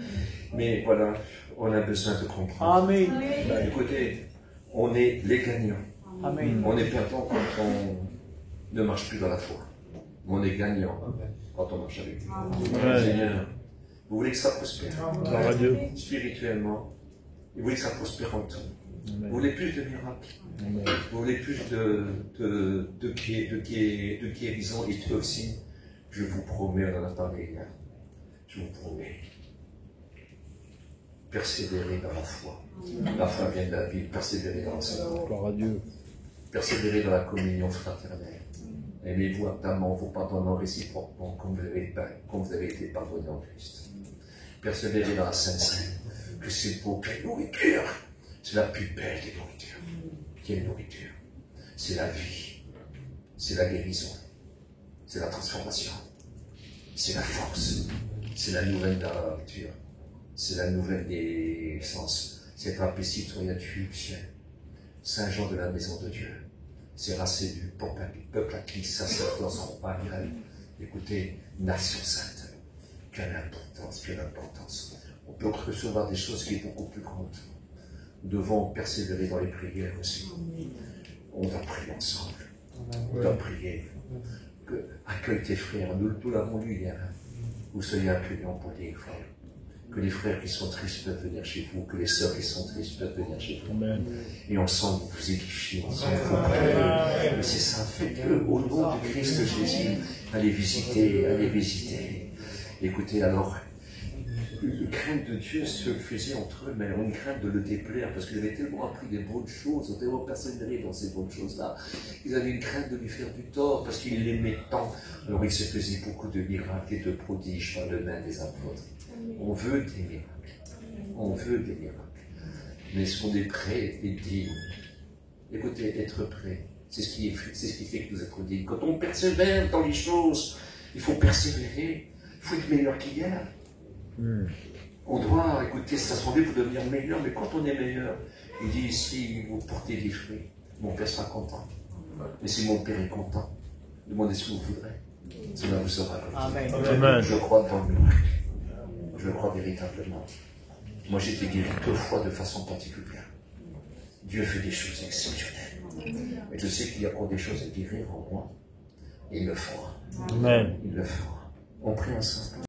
Speaker 2: Mais voilà, on a besoin de comprendre. Amen. Ben, écoutez, on est les gagnants. Amen. On est perdant quand on ne marche plus dans la foi. On est gagnant quand on marche avec Dieu. Seigneur, vous voulez que ça prospère spirituellement, vous voulez que ça prospère en tout. Vous voulez plus de miracles. Vous voulez plus de guérison et de signes. Je vous promets, on en a parlé hier. Je vous promets. Persévérer dans la foi. La foi vient de la Bible. Persévérer dans l'enseignement. Gloire à Dieu. Persévérer dans la communion fraternelle. Aimez-vous ardemment, vous pardonnant réciproquement comme vous avez été pardonné en Christ. Persévérer dans la Sainte Seine. Que c'est beau, quelle nourriture. C'est la plus belle des nourritures. Quelle nourriture? C'est la vie. C'est la guérison. C'est la transformation. C'est la force. C'est la nouvelle de la lecture. C'est la nouvelle des sens. C'est la paix citoyenne du ciel. Saint Jean de la maison de Dieu. C'est race élue, peuple acquis, sacerdoce royal. Écoutez, nation sainte. quelle importance, quelle importance. On peut recevoir des choses qui sont beaucoup plus grandes. Nous devons persévérer dans les prières aussi. On doit prier ensemble. On doit prier. Accueille tes frères. Nous l'avons lu hier. Vous soyez accueillants pour les frères. Que les frères qui sont tristes peuvent venir chez vous. Que les sœurs qui sont tristes peuvent venir chez vous. Amen. Et ensemble, vous édifiez. Ensemble, vous priez. Mais c'est ça. Faites-le au nom de Christ Jésus. Allez visiter. Allez visiter. Écoutez, alors, une crainte de Dieu se faisait entre eux, mais une crainte de le déplaire, parce qu'ils avaient tellement appris des bonnes choses, ont tellement persévéré dans ces bonnes choses-là. Ils avaient une crainte de lui faire du tort, parce qu'ils l'aimaient tant. Alors il se faisait beaucoup de miracles et de prodiges par le main des apôtres. On veut des miracles. On veut des miracles. Mais est-ce qu'on est prêt et digne? Écoutez, être prêt, c'est ce qui fait que nous être dignes. Quand on persévère dans les choses, il faut persévérer. Il faut être meilleur qu'hier. On doit écouter s'assembler pour devenir meilleur, mais quand on est meilleur, il dit ici, vous portez des fruits, mon Père sera content. Mais si mon Père est content, demandez ce que vous voudrez. Cela vous sera content. Amen. Je crois dans le miracle. Je crois véritablement. Moi, j'ai été guéri 2 fois de façon particulière. Dieu fait des choses exceptionnelles. Mais je sais qu'il y a encore des choses à guérir en moi. Et il le fera. Amen. Il le fera. On prie ensemble.